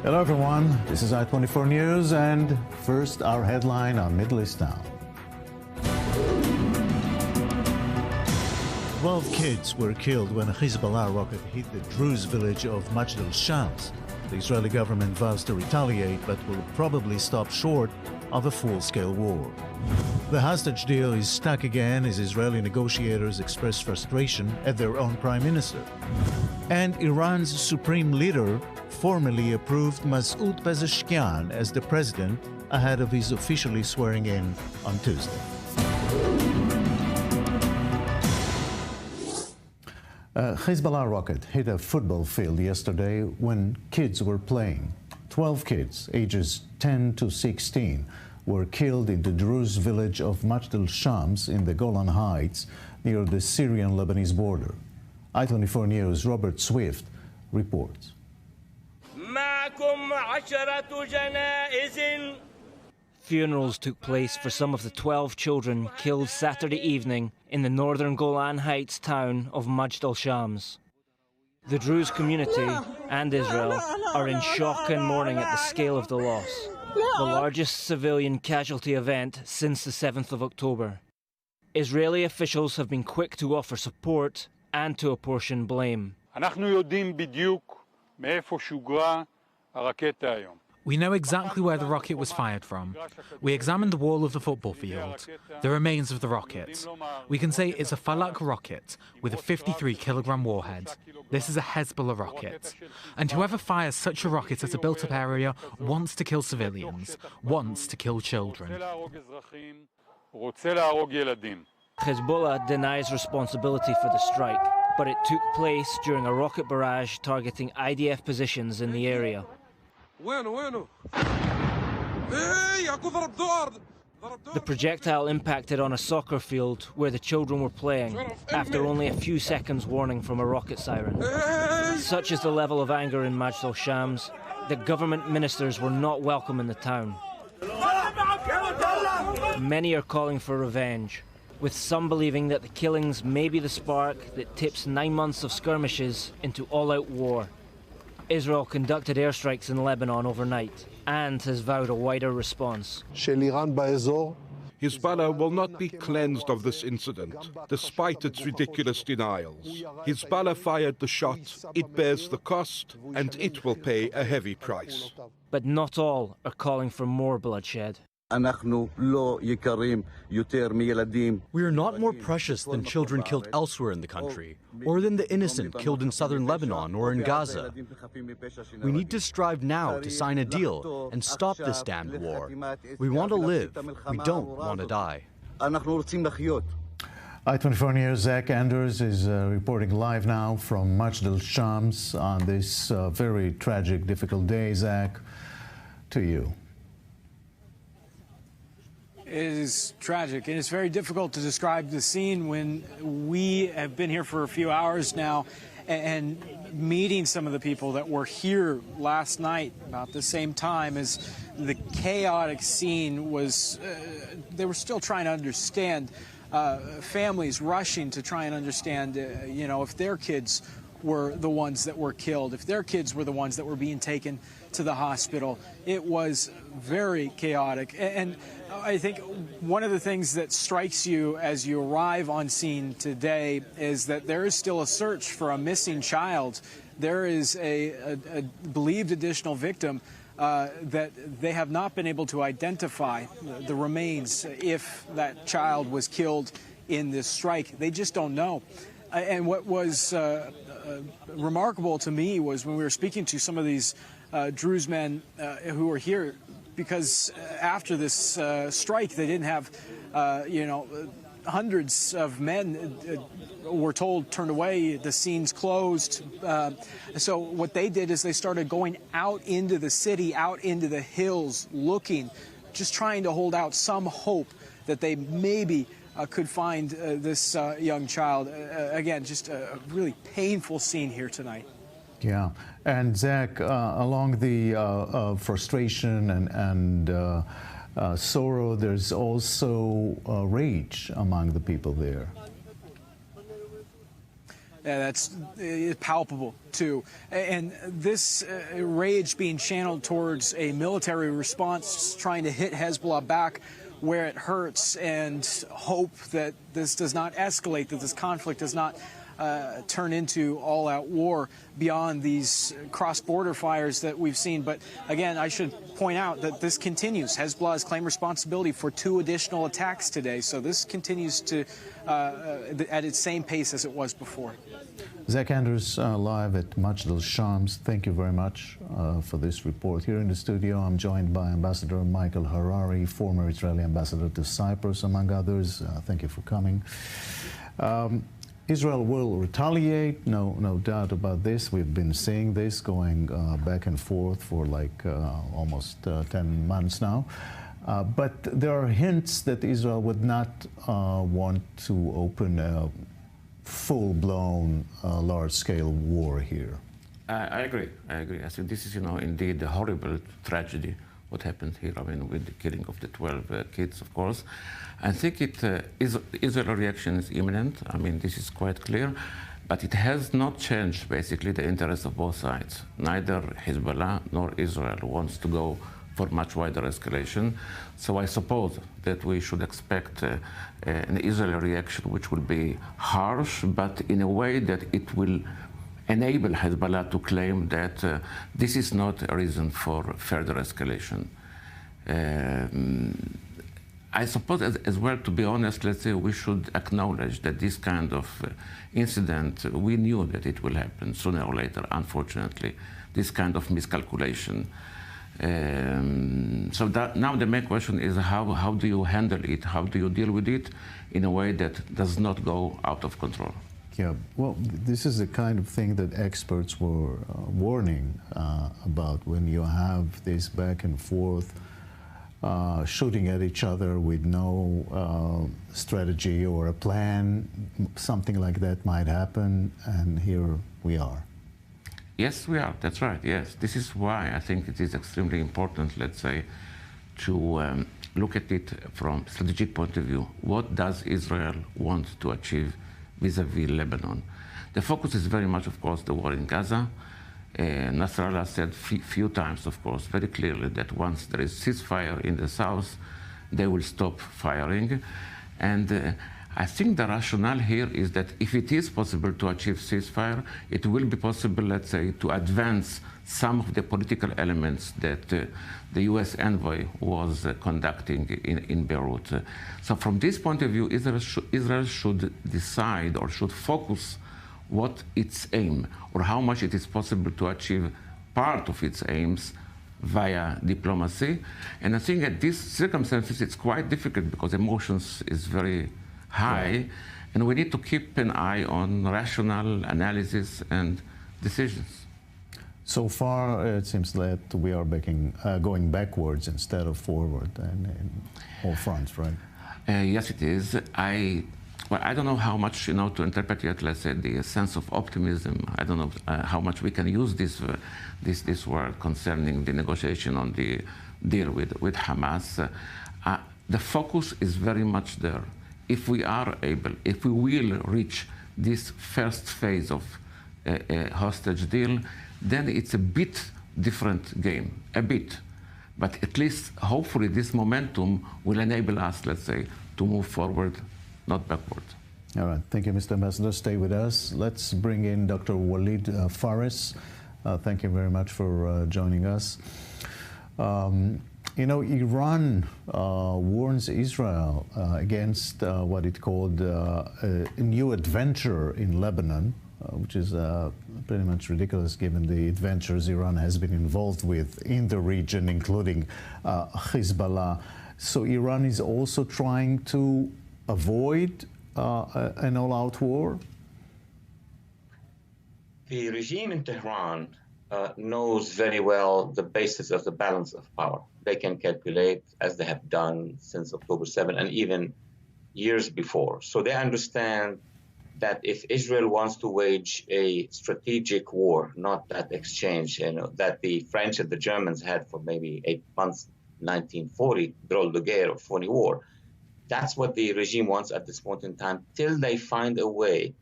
Hello everyone, this is I-24 News, and first our headline on Middle East Now. 12 kids were killed when a Hezbollah rocket hit the Druze village of Majdal Shams. The Israeli government vows to retaliate, but will probably stop short of a full-scale war. The hostage deal is stuck again as Israeli negotiators express frustration at their own prime minister. And Iran's supreme leader formally approved Masoud Pezeshkian as the president ahead of his officially swearing in on Tuesday. A Hezbollah rocket hit a football field yesterday when kids were playing. 12 kids, ages 10 to 16, were killed in the Druze village of Majdal Shams in the Golan Heights near the Syrian-Lebanese border. I-24 News' Robert Swift reports. Funerals took place for some of the 12 children killed Saturday evening in the northern Golan Heights town of Majdal Shams. The Druze community and Israel are in shock and mourning at the scale of the loss, the largest civilian casualty event since the 7th of October. Israeli officials have been quick to offer support and to apportion blame. We know exactly where the rocket was fired from. We examined the wall of the football field, the remains of the rocket. We can say it's a Falak rocket with a 53-kilogram warhead. This is a Hezbollah rocket. And whoever fires such a rocket at a built-up area wants to kill civilians, wants to kill children. Hezbollah denies responsibility for the strike, but it took place during a rocket barrage targeting IDF positions in the area. The projectile impacted on a soccer field where the children were playing after only a few seconds warning from a rocket siren. Such is the level of anger in Majdal Shams that government ministers were not welcome in the town. Many are calling for revenge, with some believing that the killings may be the spark that tips 9 months of skirmishes into all-out war. Israel conducted airstrikes in Lebanon overnight and has vowed a wider response. Hezbollah will not be cleansed of this incident, despite its ridiculous denials. Hezbollah fired the shot, it bears the cost, and it will pay a heavy price. But not all are calling for more bloodshed. We are not more precious than children killed elsewhere in the country, or than the innocent killed in southern Lebanon or in Gaza. We need to strive now to sign a deal and stop this damned war. We want to live. We don't want to die. I-24 News' Zach Anders is reporting live now from Majdal Shams on this very tragic, difficult day. Zach, to you. It is tragic, and it's very difficult to describe the scene when we have been here for a few hours now and meeting some of the people that were here last night about the same time as the chaotic scene was. They were still trying to understand, families rushing to try and understand, if their kids were the ones that were killed, if their kids were the ones that were being taken to the hospital. It was very chaotic. And I think one of the things that strikes you as you arrive on scene today is that there is still a search for a missing child. There is a believed additional victim that they have not been able to identify the remains if that child was killed in this strike. They just don't know. And what was remarkable to me was when we were speaking to some of these Druze men who were here, because after this strike, they didn't have, hundreds of men were told, turned away, the scene's closed. So what they did is they started going out into the city, out into the hills, looking, just trying to hold out some hope that they maybe could find this young child. Again, just a really painful scene here tonight. Yeah, and Zach, along the frustration and sorrow, there's also rage among the people there. That's palpable, too. And this rage being channeled towards a military response, trying to hit Hezbollah back where it hurts, and hope that this does not escalate, that this conflict does not turn into all-out war beyond these cross-border fires that we've seen. But again, I should point out that this continues. Hezbollah has claimed responsibility for 2 additional attacks today, so this continues to at its same pace as it was before. Zach Anders, live at Majdal Shams. Thank you very much for this report. Here in the studio, I'm joined by Ambassador Michael Harari, former Israeli ambassador to Cyprus, among others. Thank you for coming. Israel will retaliate, no doubt about this. We've been seeing this going back and forth for like almost 10 months now. But there are hints that Israel would not want to open a full-blown, large-scale war here. I agree. I think this is, indeed a horrible tragedy, what happened here, with the killing of the 12 kids, of course. I think Israel's reaction is imminent. This is quite clear. But it has not changed, basically, the interests of both sides. Neither Hezbollah nor Israel wants to go for much wider escalation. So I suppose that we should expect an Israeli reaction which will be harsh, but in a way that it will enable Hezbollah to claim that this is not a reason for further escalation. I suppose as well, to be honest, let's say we should acknowledge that this kind of incident, we knew that it will happen sooner or later, unfortunately, this kind of miscalculation. So now the main question is how do you handle it? How do you deal with it in a way that does not go out of control? Yeah, well, this is the kind of thing that experts were warning about when you have this back and forth shooting at each other with no strategy or a plan. Something like that might happen, and here we are. Yes, we are. That's right. Yes. This is why I think it is extremely important, let's say, to look at it from a strategic point of view. What does Israel want to achieve vis-à-vis Lebanon? The focus is very much, of course, the war in Gaza. Nasrallah said few times, of course, very clearly that once there is ceasefire in the south, they will stop firing. And I think the rationale here is that if it is possible to achieve ceasefire, it will be possible, let's say, to advance some of the political elements that the US envoy was conducting in Beirut. So from this point of view, Israel should decide or should focus what its aim or how much it is possible to achieve part of its aims via diplomacy. And I think at these circumstances, it's quite difficult because emotions is very high, and we need to keep an eye on rational analysis and decisions. So far, it seems that we are going backwards instead of forward in all fronts, right? Yes, it is. Well, I don't know how much, to interpret yet, let's say, the sense of optimism. I don't know how much we can use this word concerning the negotiation on the deal with Hamas. The focus is very much there. If we are able, if we will reach this first phase of a hostage deal, then it's a bit different game, a bit. But at least, hopefully, this momentum will enable us, let's say, to move forward, not backward. All right. Thank you, Mr. Ambassador. Stay with us. Let's bring in Dr. Walid Fares. Thank you very much for joining us. Iran warns Israel against what it called a new adventure in Lebanon, which is pretty much ridiculous given the adventures Iran has been involved with in the region, including Hezbollah. So Iran is also trying to avoid an all-out war? The regime in Tehran knows very well the basis of the balance of power. They can calculate, as they have done since October 7 and even years before. So they understand that if Israel wants to wage a strategic war, not that exchange, that the French and the Germans had for maybe 8 months, 1940, drôle de guerre or phony war, that's what the regime wants at this point in time, till they find a way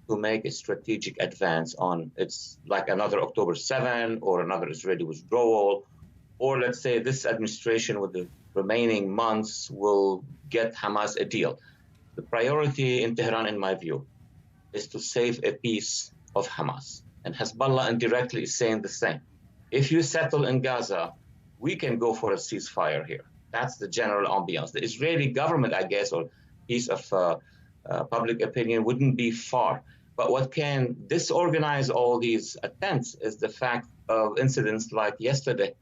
to make a strategic advance on it's like another October 7 or another Israeli withdrawal, or let's say this administration with the remaining months will get Hamas a deal. The priority in Tehran, in my view, is to save a piece of Hamas. And Hezbollah indirectly is saying the same. If you settle in Gaza, we can go for a ceasefire here. That's the general ambiance. The Israeli government, I guess, or piece of public opinion wouldn't be far. But what can disorganize all these attempts is the fact of incidents like yesterday.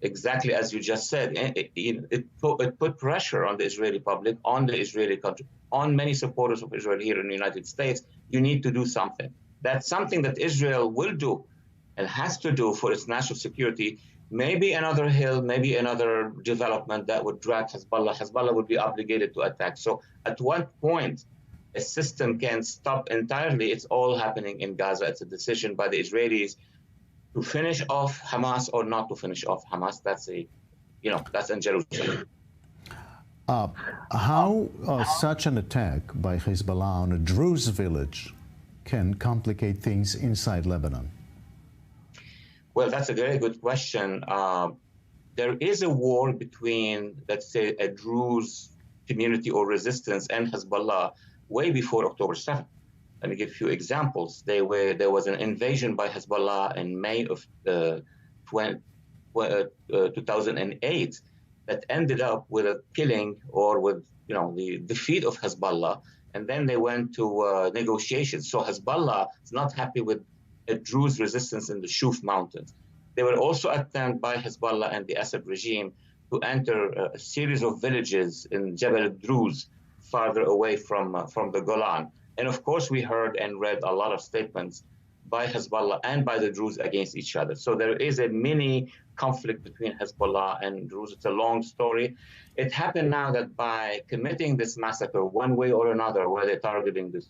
Exactly as you just said, it put pressure on the Israeli public, on the Israeli country, on many supporters of Israel here in the United States. You need to do something. That's something that Israel will do and has to do for its national security. Maybe another hill, maybe another development that would drag Hezbollah. Hezbollah would be obligated to attack. So at what point a system can stop entirely? It's all happening in Gaza. It's a decision by the Israelis to finish off Hamas or not to finish off Hamas. That's in Jerusalem. How such an attack by Hezbollah on a Druze village can complicate things inside Lebanon? Well, that's a very good question. There is a war between, let's say, a Druze community or resistance and Hezbollah way before October 7th. Let me give a few examples. There was an invasion by Hezbollah in May of 2008 that ended up with a killing or with the defeat of Hezbollah, and then they went to negotiations. So Hezbollah is not happy with a Druze resistance in the Shuf Mountains. There were also attempts by Hezbollah and the Assad regime to enter a series of villages in Jebel Druze, farther away from the Golan. And of course, we heard and read a lot of statements by Hezbollah and by the Druze against each other. So there is a mini conflict between Hezbollah and Druze. It's a long story. It happened now that by committing this massacre one way or another, where they're targeting the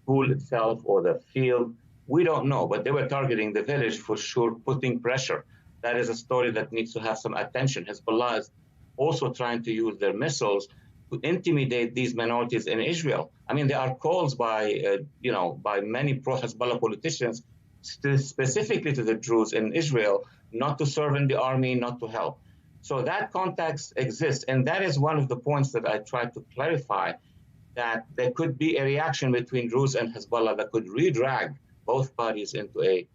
school itself or the field, we don't know. But they were targeting the village for sure, putting pressure. That is a story that needs to have some attention. Hezbollah is also trying to use their missiles to intimidate these minorities in Israel. I mean, there are calls by many pro-Hezbollah politicians, specifically to the Druze in Israel, not to serve in the army, not to help. So that context exists, and that is one of the points that I tried to clarify, that there could be a reaction between Druze and Hezbollah that could re-drag both parties into a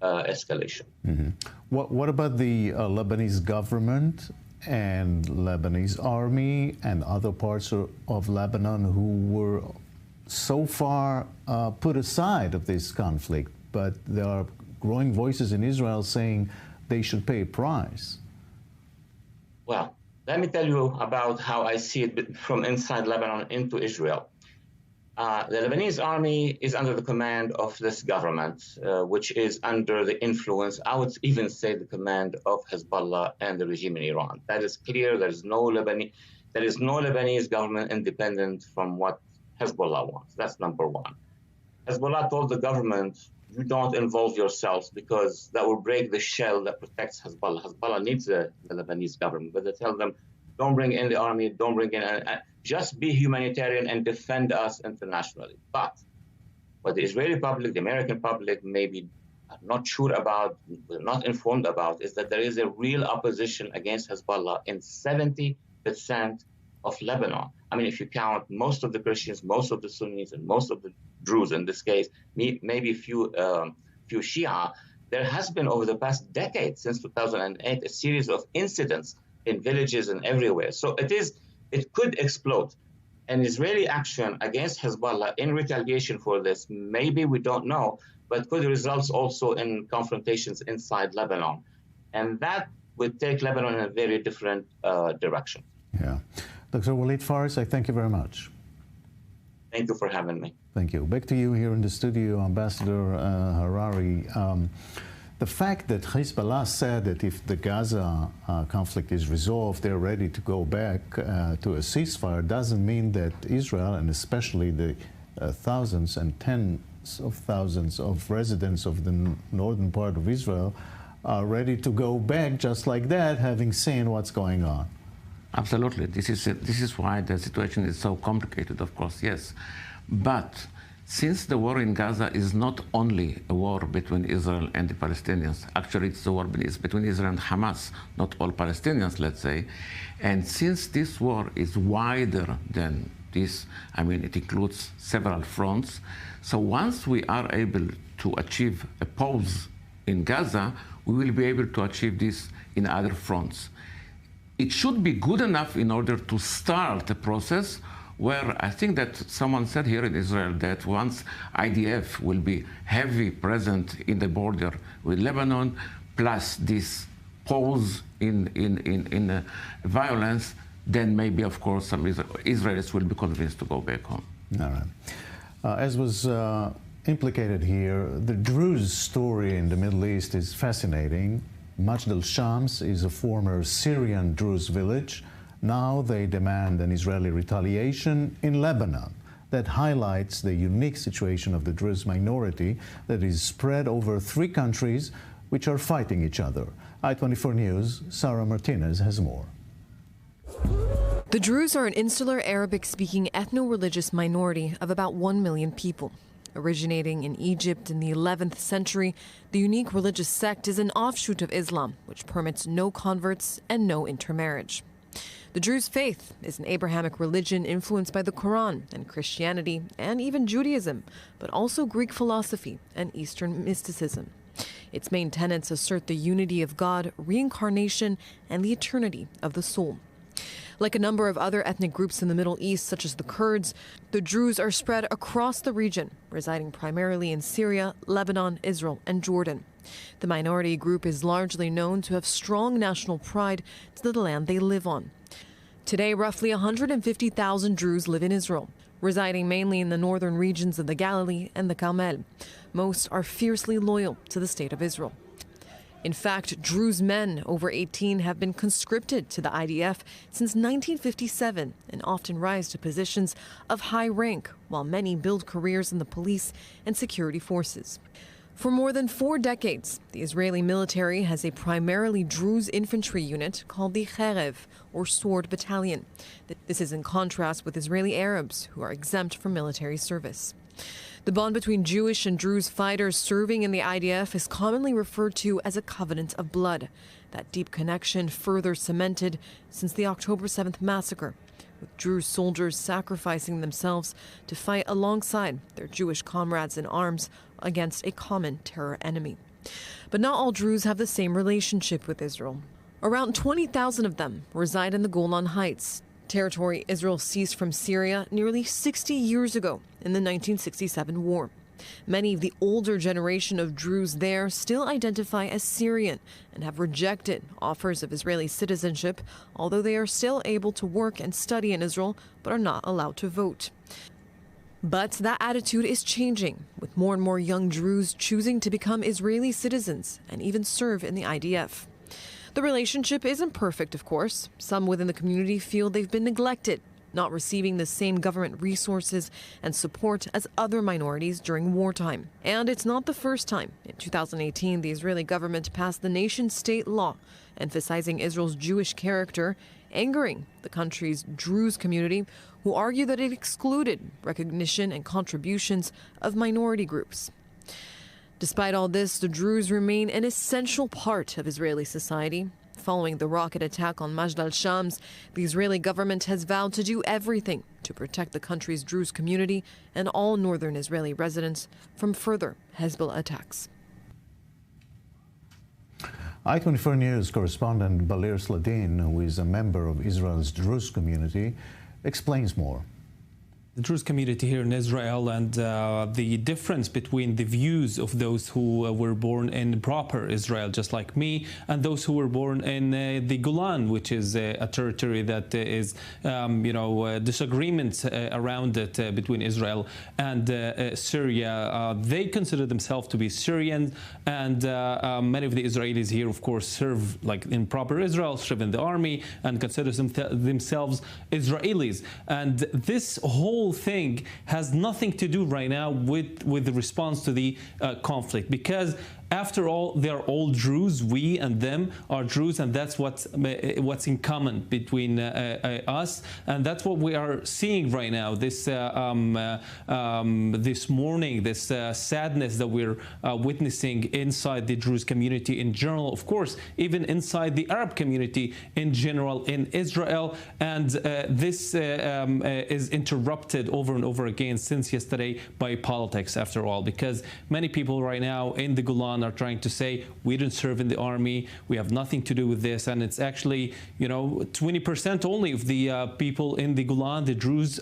escalation. Mm-hmm. What about the Lebanese government and Lebanese army and other parts of Lebanon who were so far put aside of this conflict, but there are growing voices in Israel saying they should pay a price? Well, let me tell you about how I see it from inside Lebanon into Israel. The Lebanese army is under the command of this government, which is under the influence, I would even say, the command of Hezbollah and the regime in Iran. That is clear. There is no Lebanese government independent from what Hezbollah wants. That's number one. Hezbollah told the government, you don't involve yourselves because that will break the shell that protects Hezbollah. Hezbollah needs the Lebanese government, but they tell them, don't bring in the army, don't bring in, just be humanitarian and defend us internationally. But what the Israeli public, the American public may be not sure about, not informed about, is that there is a real opposition against Hezbollah in 70% of Lebanon. I mean, if you count most of the Christians, most of the Sunnis, and most of the Druze in this case, maybe a few Shia, there has been over the past decade, since 2008, a series of incidents in villages and everywhere. So it could explode. And Israeli action against Hezbollah in retaliation for this, maybe we don't know, but could result also in confrontations inside Lebanon. And that would take Lebanon in a very different direction. Yeah. Dr. Walid Faris, I thank you very much. Thank you for having me. Thank you. Back to you here in the studio, Ambassador Harari. The fact that Hezbollah said that if the Gaza conflict is resolved, they're ready to go back to a ceasefire doesn't mean that Israel, and especially the thousands and tens of thousands of residents of the northern part of Israel, are ready to go back just like that, having seen what's going on. Absolutely. This is why the situation is so complicated, of course, yes. But Since the war in Gaza is not only a war between Israel and the Palestinians, actually it's a war between Israel and Hamas, not all Palestinians, let's say, and since this war is wider than this, I mean, it includes several fronts, so once we are able to achieve a pause in Gaza, we will be able to achieve this in other fronts. It should be good enough in order to start a process where I think that someone said here in Israel that once IDF will be heavy present in the border with Lebanon, plus this pause in violence, then maybe, of course, some Israelis will be convinced to go back home. All right. As was implicated here, the Druze story in the Middle East is fascinating. Majdal Shams is a former Syrian Druze village. Now they demand an Israeli retaliation in Lebanon. That highlights the unique situation of the Druze minority that is spread over 3 countries which are fighting each other. I-24 News' Sarah Martinez has more. The Druze are an insular Arabic-speaking ethno-religious minority of about 1 million people. Originating in Egypt in the 11th century, the unique religious sect is an offshoot of Islam, which permits no converts and no intermarriage. The Druze faith is an Abrahamic religion influenced by the Quran and Christianity and even Judaism, but also Greek philosophy and Eastern mysticism. Its main tenets assert the unity of God, reincarnation, and the eternity of the soul. Like a number of other ethnic groups in the Middle East, such as the Kurds, the Druze are spread across the region, residing primarily in Syria, Lebanon, Israel, and Jordan. The minority group is largely known to have strong national pride to the land they live on. Today, roughly 150,000 Druze live in Israel, residing mainly in the northern regions of the Galilee and the Carmel. Most are fiercely loyal to the State of Israel. In fact, Druze men over 18 have been conscripted to the IDF since 1957 and often rise to positions of high rank, while many build careers in the police and security forces. For more than 4 decades, the Israeli military has a primarily Druze infantry unit called the Cherev, or Sword Battalion. This is in contrast with Israeli Arabs, who are exempt from military service. The bond between Jewish and Druze fighters serving in the IDF is commonly referred to as a covenant of blood. That deep connection further cemented since the October 7th massacre, with Druze soldiers sacrificing themselves to fight alongside their Jewish comrades in arms against a common terror enemy. But not all Druze have the same relationship with Israel. Around 20,000 of them reside in the Golan Heights, territory Israel seized from Syria nearly 60 years ago in the 1967 war. Many of the older generation of Druze there still identify as Syrian and have rejected offers of Israeli citizenship, although they are still able to work and study in Israel but are not allowed to vote. But that attitude is changing, with more and more young Druze choosing to become Israeli citizens and even serve in the IDF. The relationship isn't perfect, of course. Some within the community feel they've been neglected, not receiving the same government resources and support as other minorities during wartime. And it's not the first time. In 2018, the Israeli government passed the nation-state law emphasizing Israel's Jewish character, angering the country's Druze community, who argue that it excluded recognition and contributions of minority groups. Despite all this, the Druze remain an essential part of Israeli society. Following the rocket attack on Majdal Shams, the Israeli government has vowed to do everything to protect the country's Druze community and all northern Israeli residents from further Hezbollah attacks. I-24 News correspondent Balir Sladin, who is a member of Israel's Druze community, explains more. The Druze community here in Israel and the difference between the views of those who were born in proper Israel, just like me, and those who were born in the Golan, which is a territory that is, disagreements around it between Israel and Syria. They consider themselves to be Syrians, and many of the Israelis here, of course, serve like in proper Israel, serve in the army, and consider themselves Israelis. And this whole thing has nothing to do right now with the response to the conflict, because After all, they're all Druze. We and them are Druze, and that's what's in common between us, and that's what we are seeing right now. This this morning, this sadness that we're witnessing inside the Druze community in general, of course, even inside the Arab community in general in Israel, and this is interrupted over and over again since yesterday by politics, after all, because many people right now in the Golan are trying to say we didn't serve in the army, we have nothing to do with this, and it's actually 20% only of the people in the Golan, the Druze,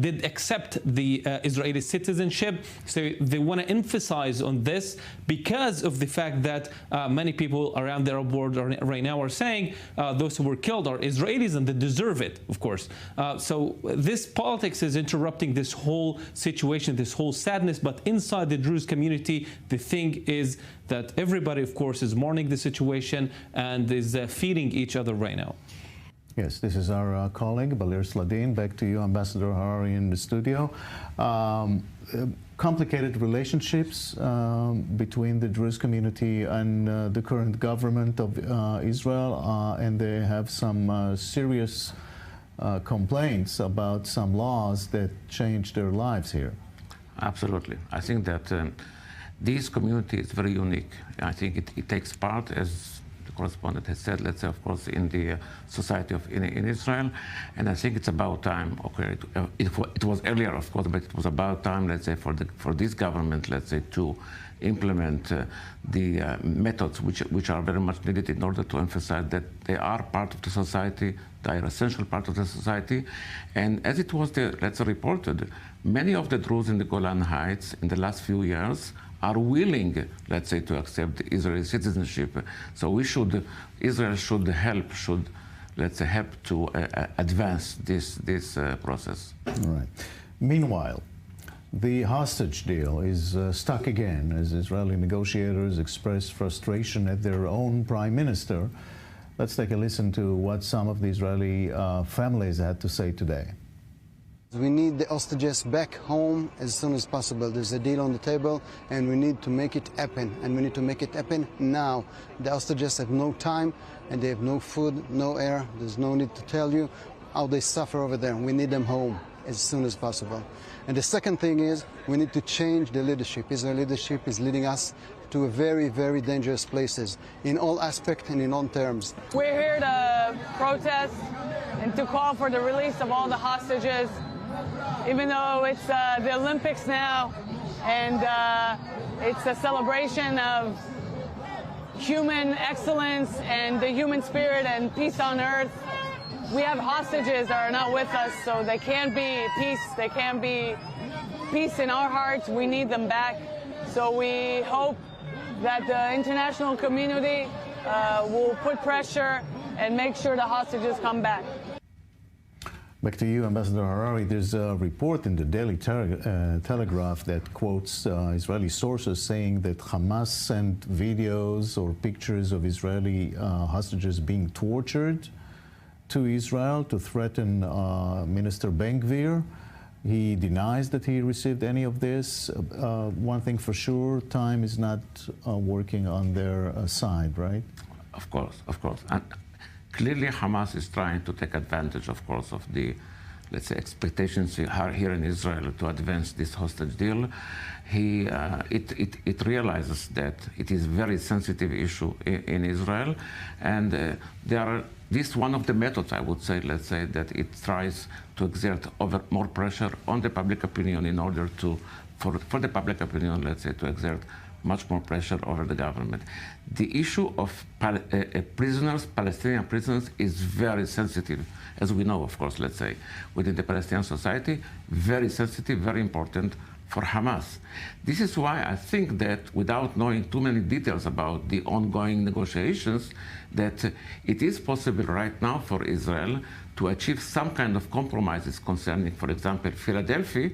did accept the Israeli citizenship. So they want to emphasize on this because of the fact that many people around the Arab world right now are saying those who were killed are Israelis and they deserve it, of course. So this politics is interrupting this whole situation, this whole sadness. But inside the Druze community, the thing is that everybody, of course, is mourning the situation and is feeding each other right now. Yes, this is our colleague, Balir Sladin. Back to you, Ambassador Harari, in the studio. Complicated relationships between the Druze community and the current government of Israel, and they have some serious complaints about some laws that change their lives here. Absolutely. I think that this community is very unique. I think it takes part, as the correspondent has said, let's say, of course, in the society in Israel. And I think it's about time. Okay, it was earlier, of course, but it was about time, let's say, for this government, let's say, to implement the methods which are very much needed in order to emphasize that they are part of the society, they are an essential part of the society. And as it was, let's say, reported, many of the Druze in the Golan Heights in the last few years are willing, let's say, to accept Israeli citizenship. So Israel should let's say, help to advance this process. All right. Meanwhile, the hostage deal is stuck again as Israeli negotiators express frustration at their own prime minister. Let's take a listen to what some of the Israeli families had to say today. We need the hostages back home as soon as possible. There's a deal on the table, and we need to make it happen. And we need to make it happen now. The hostages have no time, and they have no food, no air. There's no need to tell you how they suffer over there. We need them home as soon as possible. And the second thing is we need to change the leadership. Israeli leadership is leading us to very, very dangerous places in all aspects and in all terms. We're here to protest and to call for the release of all the hostages. Even though it's the Olympics now, and it's a celebration of human excellence and the human spirit and peace on earth, we have hostages that are not with us, so they can't be peace. They can't be peace in our hearts. We need them back. So we hope that the international community will put pressure and make sure the hostages come back. Back to you, Ambassador Harari. There's a report in the Daily Telegraph that quotes Israeli sources saying that Hamas sent videos or pictures of Israeli hostages being tortured to Israel to threaten Minister Ben-Gvir. He denies that he received any of this. One thing for sure, time is not working on their side, right? Of course, of course. And clearly, Hamas is trying to take advantage, of course, of the, let's say, expectations here in Israel to advance this hostage deal. It realizes that it is a very sensitive issue in Israel, and this is one of the methods, I would say, let's say, that it tries to exert more pressure on the public opinion in order for the public opinion, let's say, to exert much more pressure over the government. The issue of prisoners, Palestinian prisoners, is very sensitive, as we know, of course, let's say, within the Palestinian society, very sensitive, very important for Hamas. This is why I think that, without knowing too many details about the ongoing negotiations, that it is possible right now for Israel to achieve some kind of compromises concerning, for example, Philadelphia,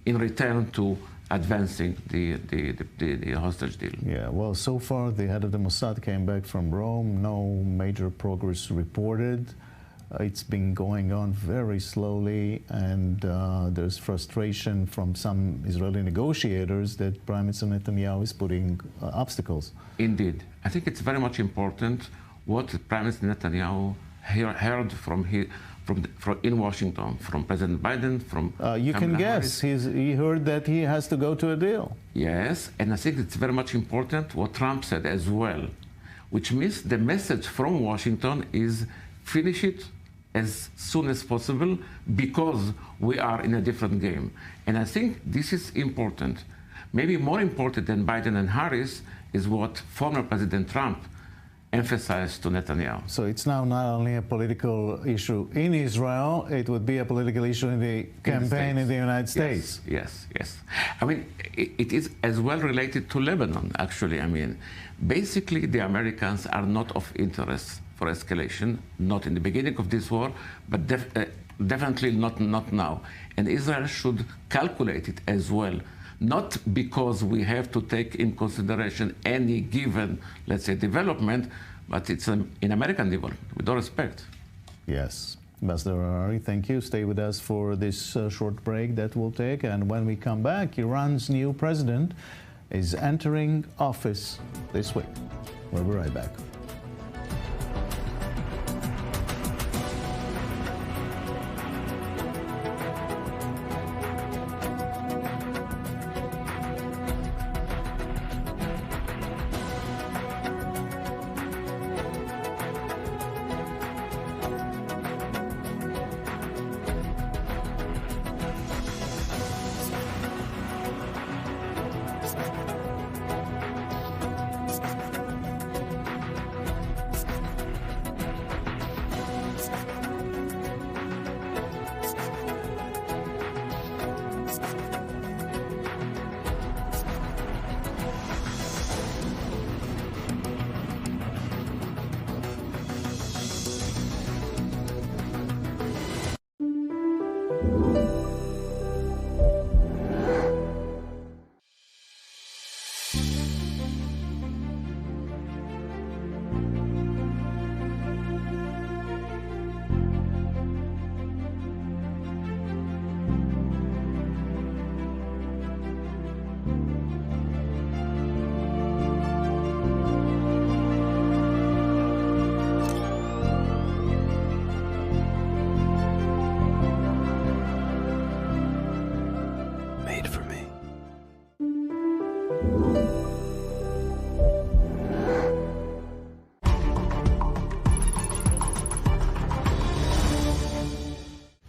in return to advancing the hostage deal. Yeah, well, so far the head of the Mossad came back from Rome, no major progress reported. It's been going on very slowly, and there's frustration from some Israeli negotiators that Prime Minister Netanyahu is putting obstacles. Indeed. I think it's very much important what Prime Minister Netanyahu heard in Washington, from President Biden, from you can guess. He heard that he has to go to a deal. Yes, and I think it's very much important what Trump said as well, which means the message from Washington is finish it as soon as possible because we are in a different game. And I think this is important. Maybe more important than Biden and Harris is what former President Trump emphasized to Netanyahu. So it's now not only a political issue in Israel, it would be a political issue in the campaign in the United States. Yes. I mean, it is as well related to Lebanon, actually. I mean, basically, the Americans are not of interest for escalation, not in the beginning of this war, but definitely not now. And Israel should calculate it as well. Not because we have to take in consideration any given, let's say, development, but it's an American development, with all respect. Yes. Ambassador Harari, thank you. Stay with us for this short break that we'll take. And when we come back, Iran's new president is entering office this week. We'll be right back.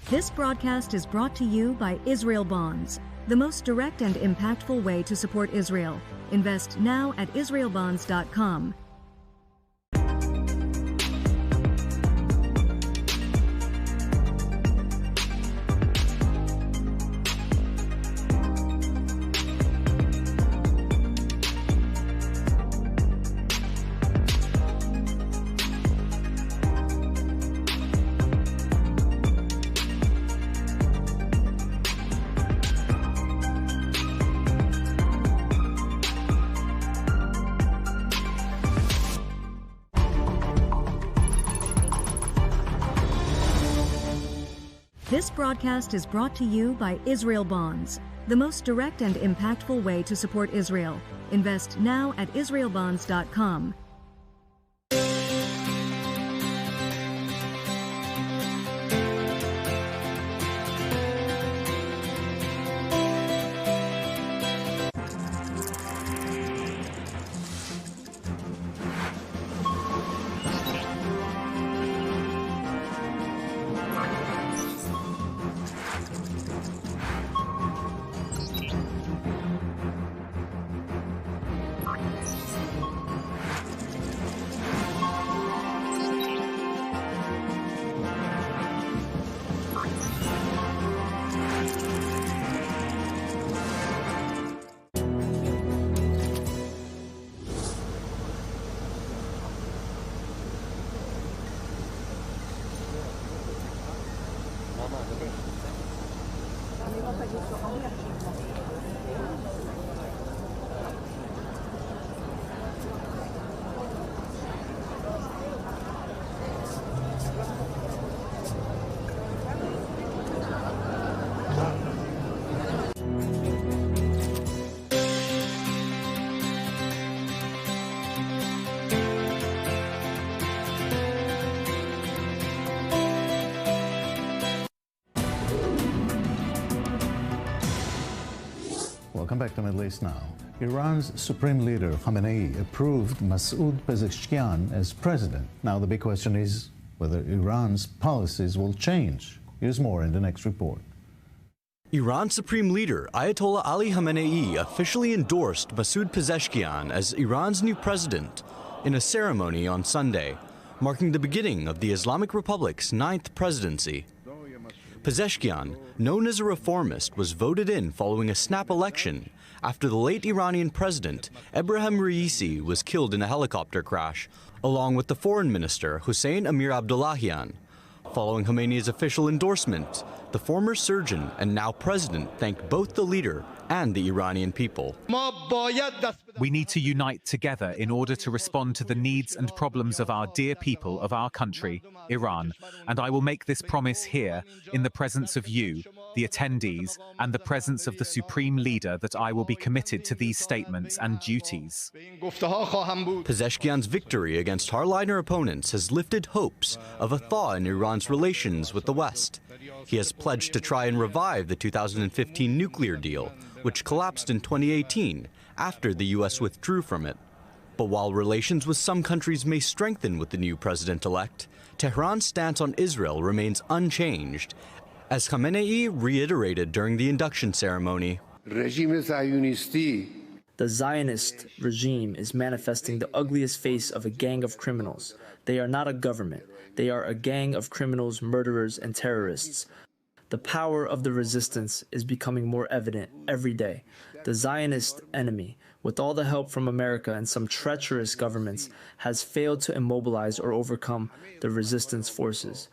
This broadcast is brought to you by Israel Bonds, the most direct and impactful way to support Israel. Invest now at israelbonds.com. This broadcast is brought to you by Israel Bonds, the most direct and impactful way to support Israel. Invest now at israelbonds.com. Welcome back to Middle East Now. Iran's Supreme Leader Khamenei approved Masoud Pezeshkian as president. Now the big question is whether Iran's policies will change. Here's more in the next report. Iran's Supreme Leader Ayatollah Ali Khamenei officially endorsed Masoud Pezeshkian as Iran's new president in a ceremony on Sunday, marking the beginning of the Islamic Republic's 9th presidency. Pezeshkian, known as a reformist, was voted in following a snap election after the late Iranian president Ebrahim Raisi was killed in a helicopter crash, along with the foreign minister Hossein Amir Abdullahian. Following Khamenei's official endorsement, the former surgeon and now president thanked both the leader and the Iranian people. We need to unite together in order to respond to the needs and problems of our dear people of our country, Iran, and I will make this promise here in the presence of you, the attendees, and the presence of the Supreme Leader that I will be committed to these statements and duties. Pezeshkian's victory against hardliner opponents has lifted hopes of a thaw in Iran's relations with the West. He has pledged to try and revive the 2015 nuclear deal, which collapsed in 2018 after the U.S. withdrew from it. But while relations with some countries may strengthen with the new president-elect, Tehran's stance on Israel remains unchanged, as Khamenei reiterated during the induction ceremony. The Zionist regime is manifesting the ugliest face of a gang of criminals. They are not a government. They are a gang of criminals, murderers, and terrorists. The power of the resistance is becoming more evident every day. The Zionist enemy, with all the help from America and some treacherous governments, has failed to immobilize or overcome the resistance forces.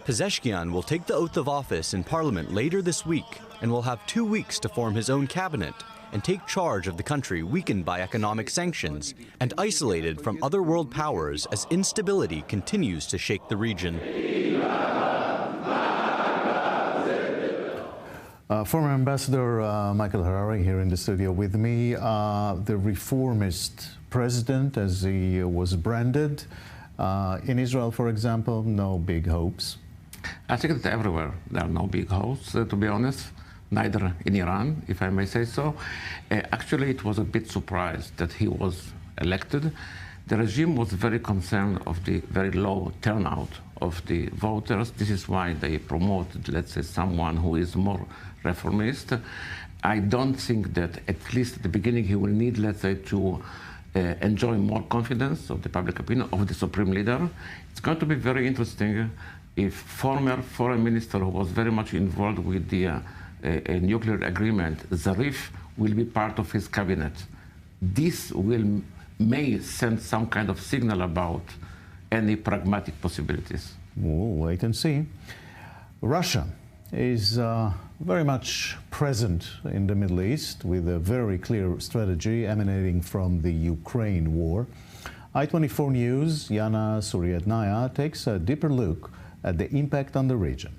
Pezeshkian will take the oath of office in parliament later this week and will have 2 weeks to form his own cabinet and take charge of the country weakened by economic sanctions and isolated from other world powers as instability continues to shake the region. Former Ambassador Michael Harari here in the studio with me. The reformist president, as he was branded. In Israel, for example, no big hopes. I think that everywhere there are no big hopes, to be honest. Neither in Iran, if I may say so. Actually, it was a bit surprised that he was elected. The regime was very concerned of the very low turnout of the voters. This is why they promoted, let's say, someone who is more reformist. I don't think that, at least at the beginning, he will need, let's say, to enjoy more confidence of the public opinion of the Supreme Leader. It's going to be very interesting if former foreign minister who was very much involved with the a nuclear agreement, Zarif, will be part of his cabinet. This may send some kind of signal about any pragmatic possibilities. We'll wait and see. Russia is very much present in the Middle East with a very clear strategy emanating from the Ukraine war. I-24 News' Yana Suryadnaya takes a deeper look at the impact on the region.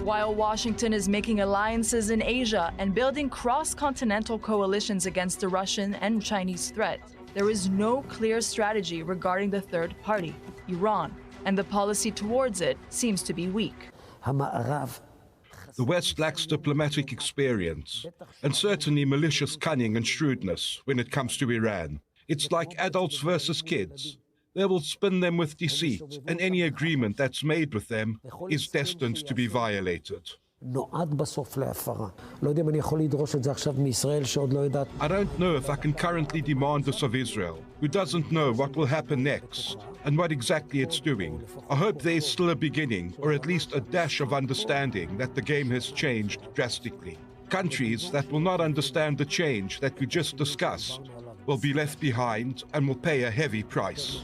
While Washington is making alliances in Asia and building cross-continental coalitions against the Russian and Chinese threat, there is no clear strategy regarding the third party, Iran, and the policy towards it seems to be weak. The West lacks diplomatic experience and certainly malicious cunning and shrewdness when it comes to Iran. It's like adults versus kids. They will spin them with deceit, and any agreement that's made with them is destined to be violated. I don't know if I can currently demand this of Israel, who doesn't know what will happen next and what exactly it's doing. I hope there is still a beginning, or at least a dash of understanding that the game has changed drastically. Countries that will not understand the change that we just discussed will be left behind and will pay a heavy price.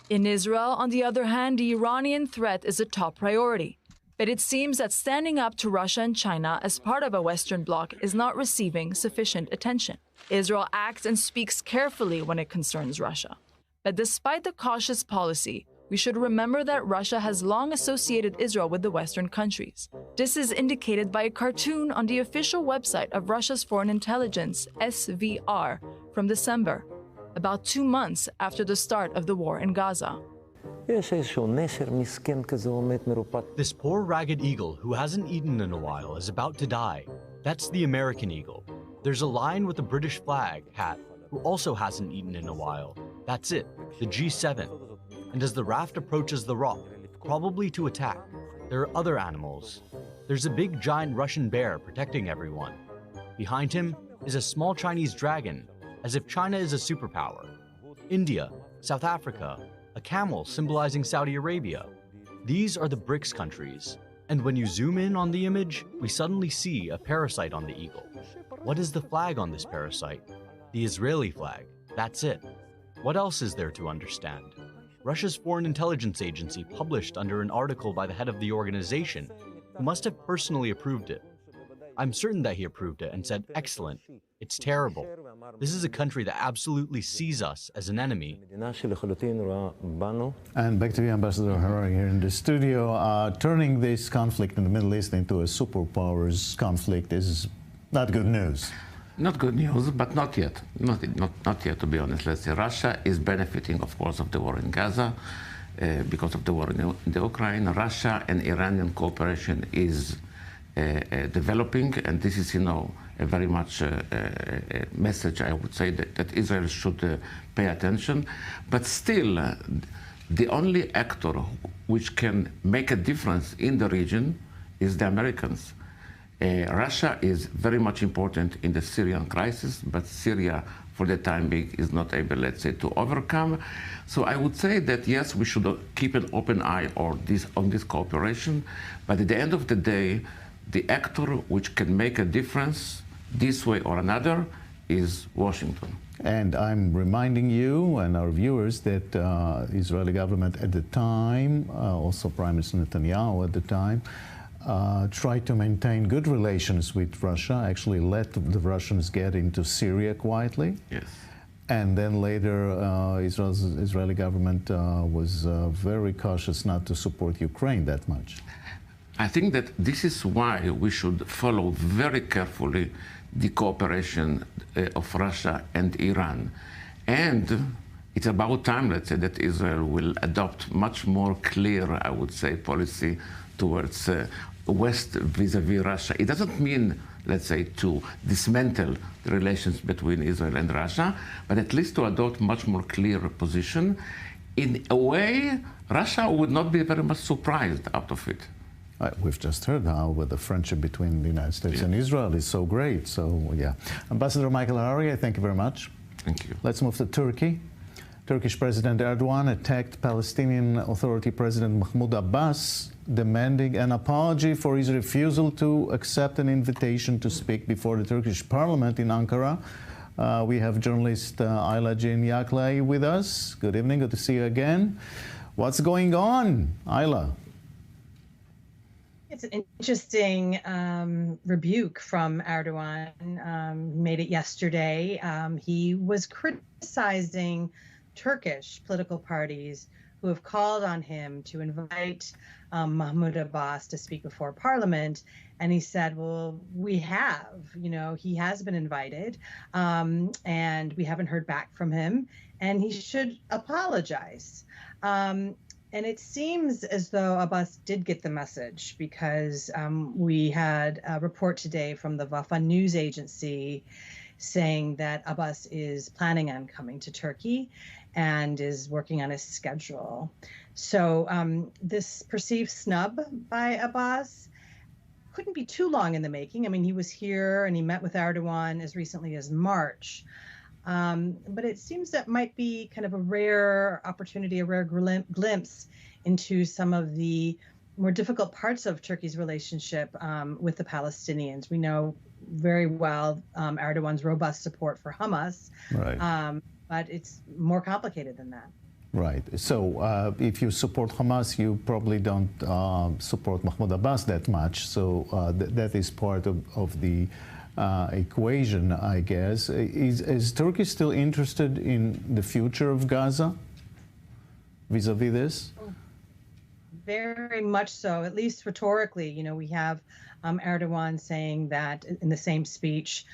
In Israel, on the other hand, the Iranian threat is a top priority. But it seems that standing up to Russia and China as part of a Western bloc is not receiving sufficient attention. Israel acts and speaks carefully when it concerns Russia. But despite the cautious policy, we should remember that Russia has long associated Israel with the Western countries. This is indicated by a cartoon on the official website of Russia's Foreign Intelligence, SVR, from December, about 2 months after the start of the war in Gaza. This poor ragged eagle who hasn't eaten in a while is about to die. That's the American eagle. There's a lion with a British flag hat who also hasn't eaten in a while. That's it, the G7. And as the raft approaches the rock, probably to attack, there are other animals. There's a big giant Russian bear protecting everyone. Behind him is a small Chinese dragon, as if China is a superpower. India, South Africa, a camel symbolizing Saudi Arabia. These are the BRICS countries. And when you zoom in on the image, we suddenly see a parasite on the eagle. What is the flag on this parasite? The Israeli flag. That's it. What else is there to understand? Russia's Foreign Intelligence Agency published under an article by the head of the organization, who must have personally approved it. I'm certain that he approved it and said, excellent, it's terrible. This is a country that absolutely sees us as an enemy. And back to you, Ambassador Harari, here in the studio. Turning this conflict in the Middle East into a superpowers conflict is not good news. Not good news, but not yet. Not yet, to be honest. Let's say Russia is benefiting, of course, of the war in Gaza because of the war in the Ukraine. Russia and Iranian cooperation is developing, and this is, a very much a message, I would say, that Israel should pay attention. But still, the only actor which can make a difference in the region is the Americans. Russia is very much important in the Syrian crisis, but Syria, for the time being, is not able, let's say, to overcome. So I would say that, yes, we should keep an open eye on this cooperation, but at the end of the day, the actor which can make a difference this way or another is Washington. And I'm reminding you and our viewers that the Israeli government at the time, also Prime Minister Netanyahu at the time, tried to maintain good relations with Russia, actually let the Russians get into Syria quietly. Yes. And then later, Israeli government was very cautious not to support Ukraine that much. I think that this is why we should follow very carefully the cooperation of Russia and Iran. And it's about time, let's say, that Israel will adopt much more clear, I would say, policy towards West vis-a-vis Russia. It doesn't mean, let's say, to dismantle the relations between Israel and Russia, but at least to adopt much more clear position. In a way, Russia would not be very much surprised out of it. We've just heard how the friendship between the United States and Israel is so great. So, yeah. Ambassador Michael Harari, I thank you very much. Thank you. Let's move to Turkey. Turkish President Erdogan attacked Palestinian Authority President Mahmoud Abbas, demanding an apology for his refusal to accept an invitation to speak before the Turkish parliament in Ankara. We have journalist Ayla Yaklay with us. Good evening, good to see you again. What's going on, Ayla? It's an interesting rebuke from Erdogan. Made it yesterday. He was criticizing Turkish political parties who have called on him to invite Mahmoud Abbas to speak before Parliament. And he said, well, we have, he has been invited and we haven't heard back from him and he should apologize. And it seems as though Abbas did get the message because we had a report today from the Wafa news agency saying that Abbas is planning on coming to Turkey and is working on his schedule. So this perceived snub by Abbas couldn't be too long in the making. I mean, he was here and he met with Erdogan as recently as March. But it seems that might be kind of a rare opportunity, a rare glimpse into some of the more difficult parts of Turkey's relationship with the Palestinians. We know very well Erdogan's robust support for Hamas, right. But it's more complicated than that. Right. So if you support Hamas, you probably don't support Mahmoud Abbas that much. So that is part of the equation, I guess. Is Turkey still interested in the future of Gaza vis-a-vis this? Very much so, at least rhetorically. We have Erdogan saying that in the same speech,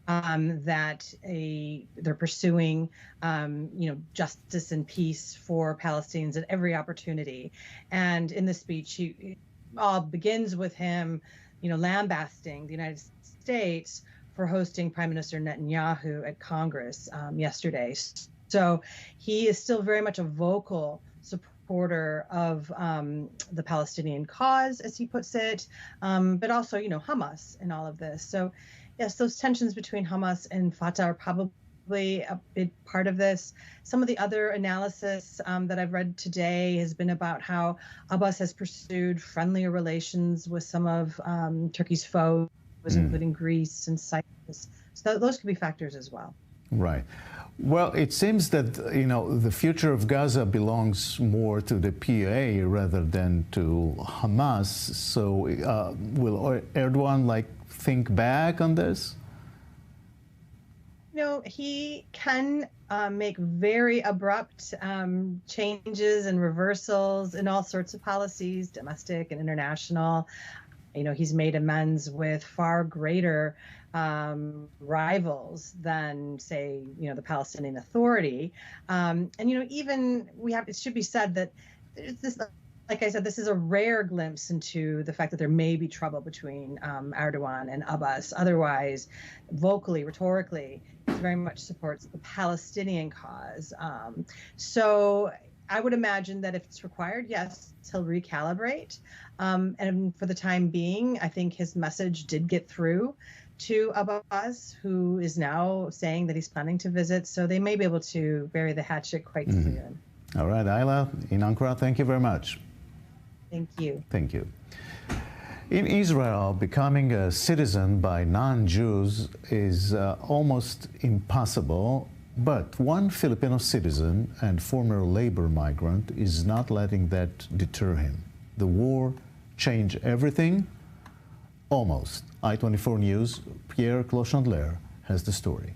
that they're pursuing, justice and peace for Palestinians at every opportunity. And in the speech, it all begins with him, lambasting the United States for hosting Prime Minister Netanyahu at Congress yesterday. So he is still very much a vocal supporter of the Palestinian cause, as he puts it, but also, Hamas in all of this. So, yes, those tensions between Hamas and Fatah are probably a big part of this. Some of the other analysis that I've read today has been about how Abbas has pursued friendlier relations with some of Turkey's foes, including Greece and Cyprus. So those could be factors as well. Right. Well, it seems that, the future of Gaza belongs more to the PA rather than to Hamas. So will Erdogan, think back on this? He can make very abrupt changes and reversals in all sorts of policies, domestic and international. He's made amends with far greater rivals than, say, the Palestinian Authority. Even it should be said that this, like I said, this is a rare glimpse into the fact that there may be trouble between Erdogan and Abbas. Otherwise, vocally, rhetorically, he very much supports the Palestinian cause. So I would imagine that if it's required, yes, he'll recalibrate. And for the time being, I think his message did get through to Abbas, who is now saying that he's planning to visit. So they may be able to bury the hatchet quite soon. All right, Ayla, in Ankara, thank you very much. Thank you. Thank you. In Israel, becoming a citizen by non-Jews is almost impossible, but one Filipino citizen and former labor migrant is not letting that deter him. The war changed everything? Almost. I-24 News, Pierre Clochandler has the story.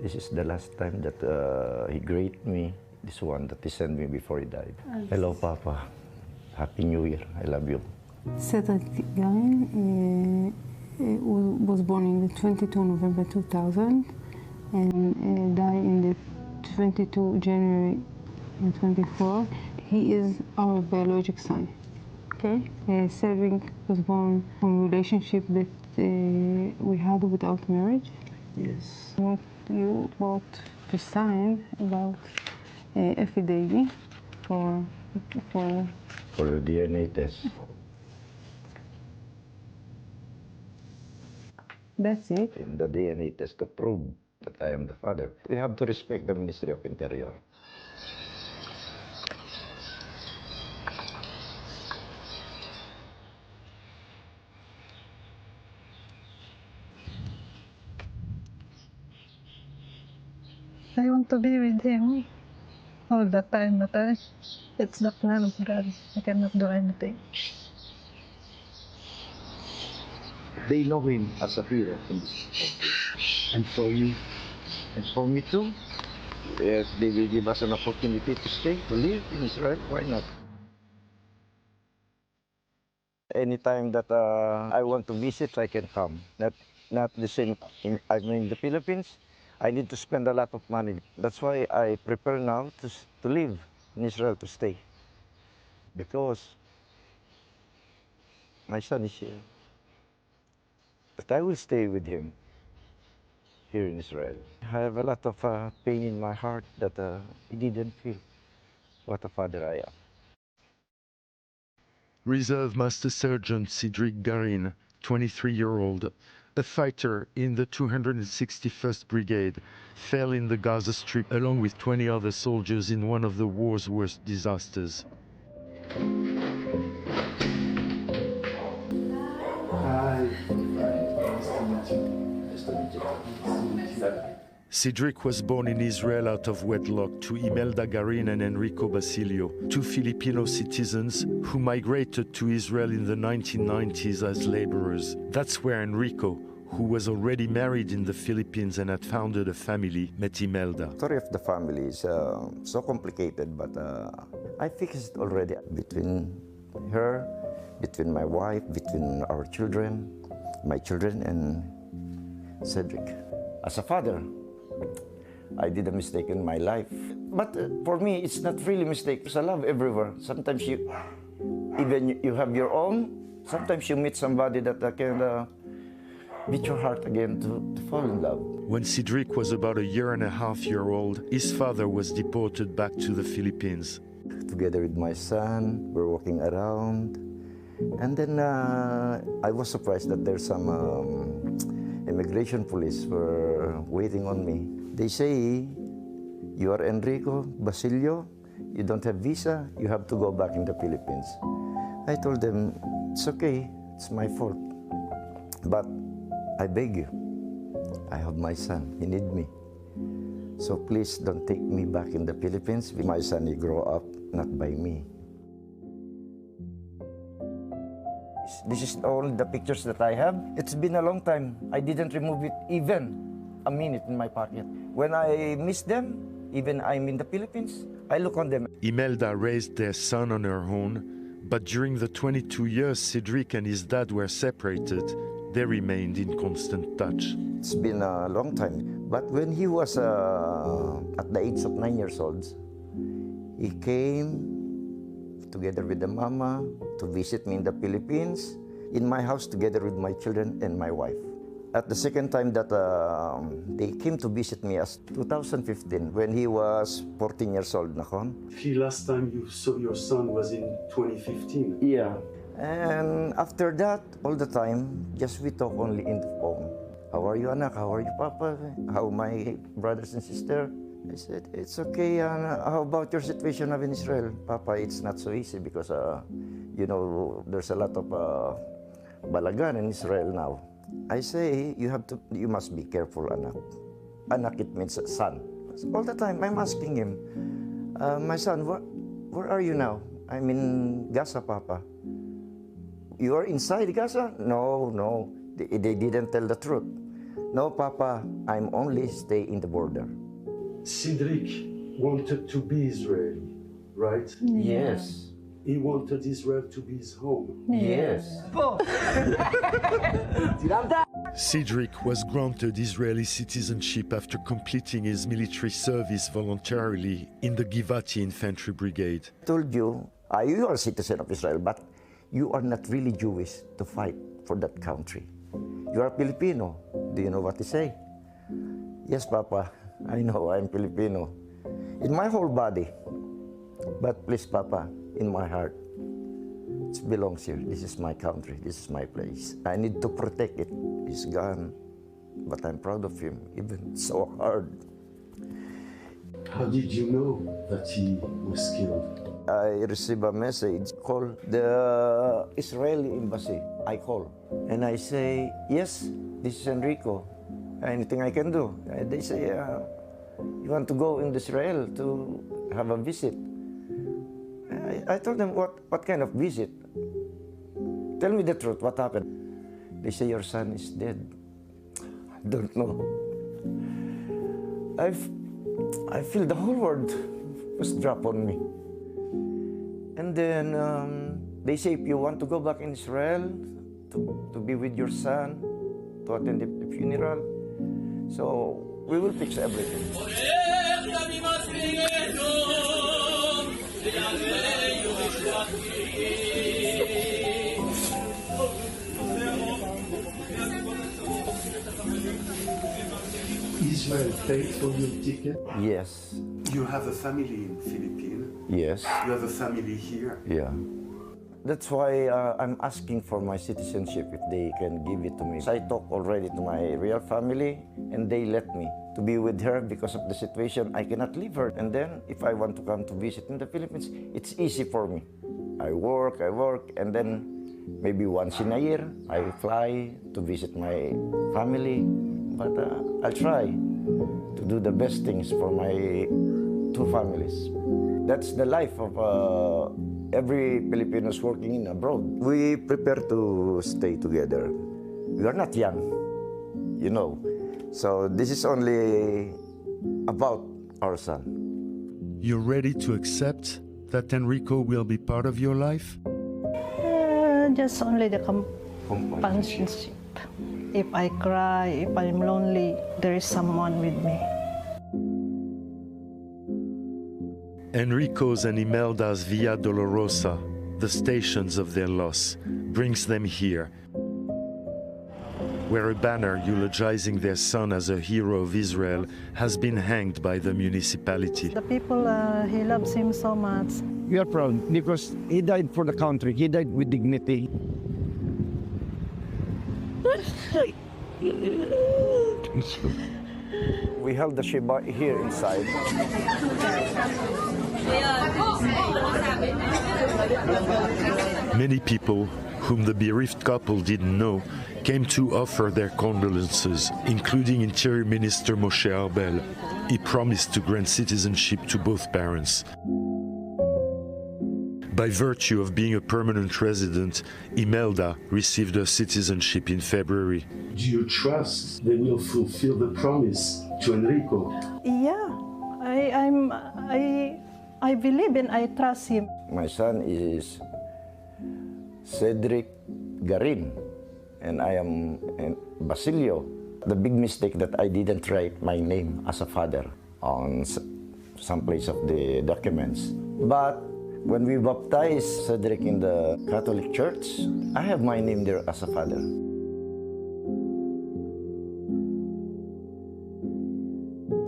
This is the last time that he greeted me, this one that he sent me before he died. Hello, Papa. Happy New Year. I love you. Cedric Garin was born in the 22 November 2000 and died in the 22 January 24. He is our biological son. Okay. Cedric was born from a relationship that we had without marriage. Yes. What you both signed about affidavit for the DNA test. That's it. In the DNA test to prove that I am the father. We have to respect the Ministry of Interior. I want to be with him all the time, but it's the plan of God. I cannot do anything. They know him as a hero in this country. And for you, and for me too. If they will give us an opportunity to stay, to live in Israel, why not? Anytime that I want to visit, I can come. Not the same. I'm in the Philippines. I need to spend a lot of money. That's why I prepare now to live in Israel, to stay. Because my son is here. But I will stay with him here in Israel. I have a lot of pain in my heart that he didn't feel what a father I am. Reserve Master Sergeant Cedric Garin, 23-year-old, a fighter in the 261st Brigade, fell in the Gaza Strip along with 20 other soldiers in one of the war's worst disasters. Cedric was born in Israel out of wedlock to Imelda Garin and Enrico Basilio, two Filipino citizens who migrated to Israel in the 1990s as laborers. That's where Enrico, who was already married in the Philippines and had founded a family, met Imelda. The story of the family is so complicated, but I fixed it already between her, between my wife, between our children, my children, and Cedric. As a father, I did a mistake in my life. But for me, it's not really a mistake. There's a love everywhere. Sometimes even you have your own, sometimes you meet somebody that can beat your heart again to fall in love. When Cedric was about a year and a half old, his father was deported back to the Philippines. Together with my son, we're walking around. And then I was surprised that there's some immigration police were waiting on me. They say, you are Enrico Basilio, you don't have visa, you have to go back in the Philippines. I told them, it's okay, it's my fault. But I beg you, I have my son, he needs me. So please don't take me back in the Philippines. My son, he grow up not by me. This is all the pictures that I have. It's been a long time. I didn't remove it even a minute in my pocket. When I miss them, even I'm in the Philippines, I look on them. Imelda raised their son on her own, but during the 22 years Cedric and his dad were separated, they remained in constant touch. It's been a long time. But when he was at the age of 9 years old, he came together with the mama to visit me in the Philippines, in my house together with my children and my wife. At the second time that they came to visit me as 2015, when he was 14 years old. The last time you saw your son was in 2015? Yeah. And after that, all the time, just we talk only in the phone. How are you, anak? How are you, papa? How my brothers and sisters? I said, it's okay. How about your situation in Israel? Papa, it's not so easy because, you know, there's a lot of balagan in Israel now. I say, you must be careful, anak. Anak, it means son. All the time, I'm asking him, my son, where are you now? I'm in Gaza, Papa. You are inside Gaza? No. They didn't tell the truth. No, Papa, I'm only stay in the border. Cedric wanted to be Israeli, right? Yeah. Yes. He wanted Israel to be his home. Yes. Cedric was granted Israeli citizenship after completing his military service voluntarily in the Givati Infantry Brigade. I told you, you are a citizen of Israel, but you are not really Jewish to fight for that country. You are Filipino. Do you know what to say? Yes, Papa, I know I'm Filipino. In my whole body. But please, Papa, in my heart, it belongs here. This is my country. This is my place. I need to protect it. He's gone, but I'm proud of him, even so hard. How did you know that he was killed? I received a message called the Israeli embassy. I call and I say, yes, this is Enrico. Anything I can do? They say, you want to go in Israel to have a visit? I told them, what kind of visit? Tell me the truth, what happened? They say, your son is dead. I don't know. I feel the whole world was dropped on me. And then they say, if you want to go back in Israel to be with your son, to attend the funeral, so we will fix everything. Israel paid for your ticket? Yes. You have a family in Philippines? Yes. You have a family here? Yeah. That's why I'm asking for my citizenship, if they can give it to me. I talked already to my real family, and they let me to be with her because of the situation. I cannot leave her. And then, if I want to come to visit in the Philippines, it's easy for me. I work, and then maybe once in a year, I fly to visit my family. But I'll try to do the best things for my two families. That's the life of every Filipinos working in abroad. We prepare to stay together. We are not young. you know. So this is only about our son. You're ready to accept that Enrico will be part of your life? Just only the companionship. If I cry, if I'm lonely, there is someone with me. Enrico's and Imelda's Via Dolorosa, the stations of their loss, brings them here, where a banner eulogizing their son as a hero of Israel has been hanged by the municipality. The people, he loves him so much. We are proud because he died for the country. He died with dignity. We held the Shiba here inside. Many people, whom the bereaved couple didn't know, came to offer their condolences, including Interior Minister Moshe Arbel. He promised to grant citizenship to both parents. By virtue of being a permanent resident, Imelda received her citizenship in February. Do you trust they will fulfill the promise to Enrico? Yeah, I believe and I trust him. My son is Cedric Garin, and I am Basilio. The big mistake that I didn't write my name as a father on some place of the documents. But when we baptized Cedric in the Catholic Church, I have my name there as a father.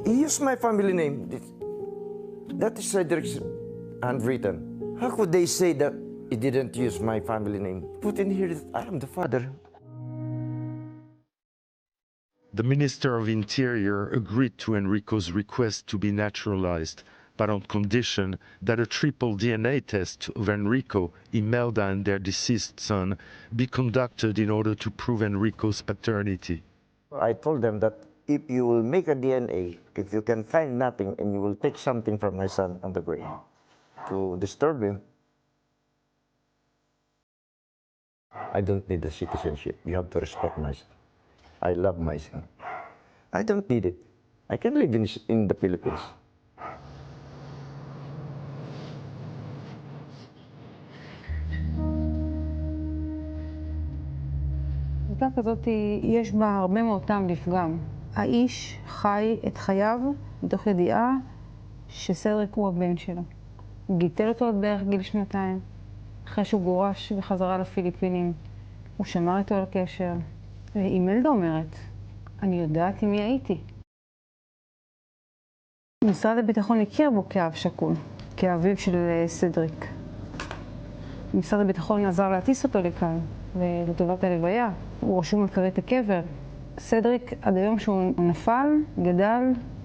He used my family name. That is Cedric's handwritten. How could they say that he didn't use my family name? Put in here that I am the father. The Minister of Interior agreed to Enrico's request to be naturalized, but on condition that a triple DNA test of Enrico, Imelda, and their deceased son be conducted in order to prove Enrico's paternity. I told them that if you will make a DNA, if you can find nothing and you will take something from my son on the brain to disturb him, I don't need the citizenship. You have to respect my son. I love my son. I don't need it. I can live in the Philippines. עובדה כזאת יש בה הרבה מאוד טעם לפגם. האיש חי את חייו מתוך ידיעה שסדריק הוא הבן שלו. הוא גיטל אותו עד בערך גיל 2, אחרי שהוא גורש וחזרה לפיליפינים. הוא שמר איתו על קשר. ואימלדה אומרת, אני יודעת עם מי הייתי. משרד הביטחון הכיר בו כאב שכול, כאביו של סדריק. משרד הביטחון עזר להטיס אותו לכאן, ולטובת הלוויה. הוא רשום על כרית הקבר. סדריק, עד היום שהוא נפל, גדל,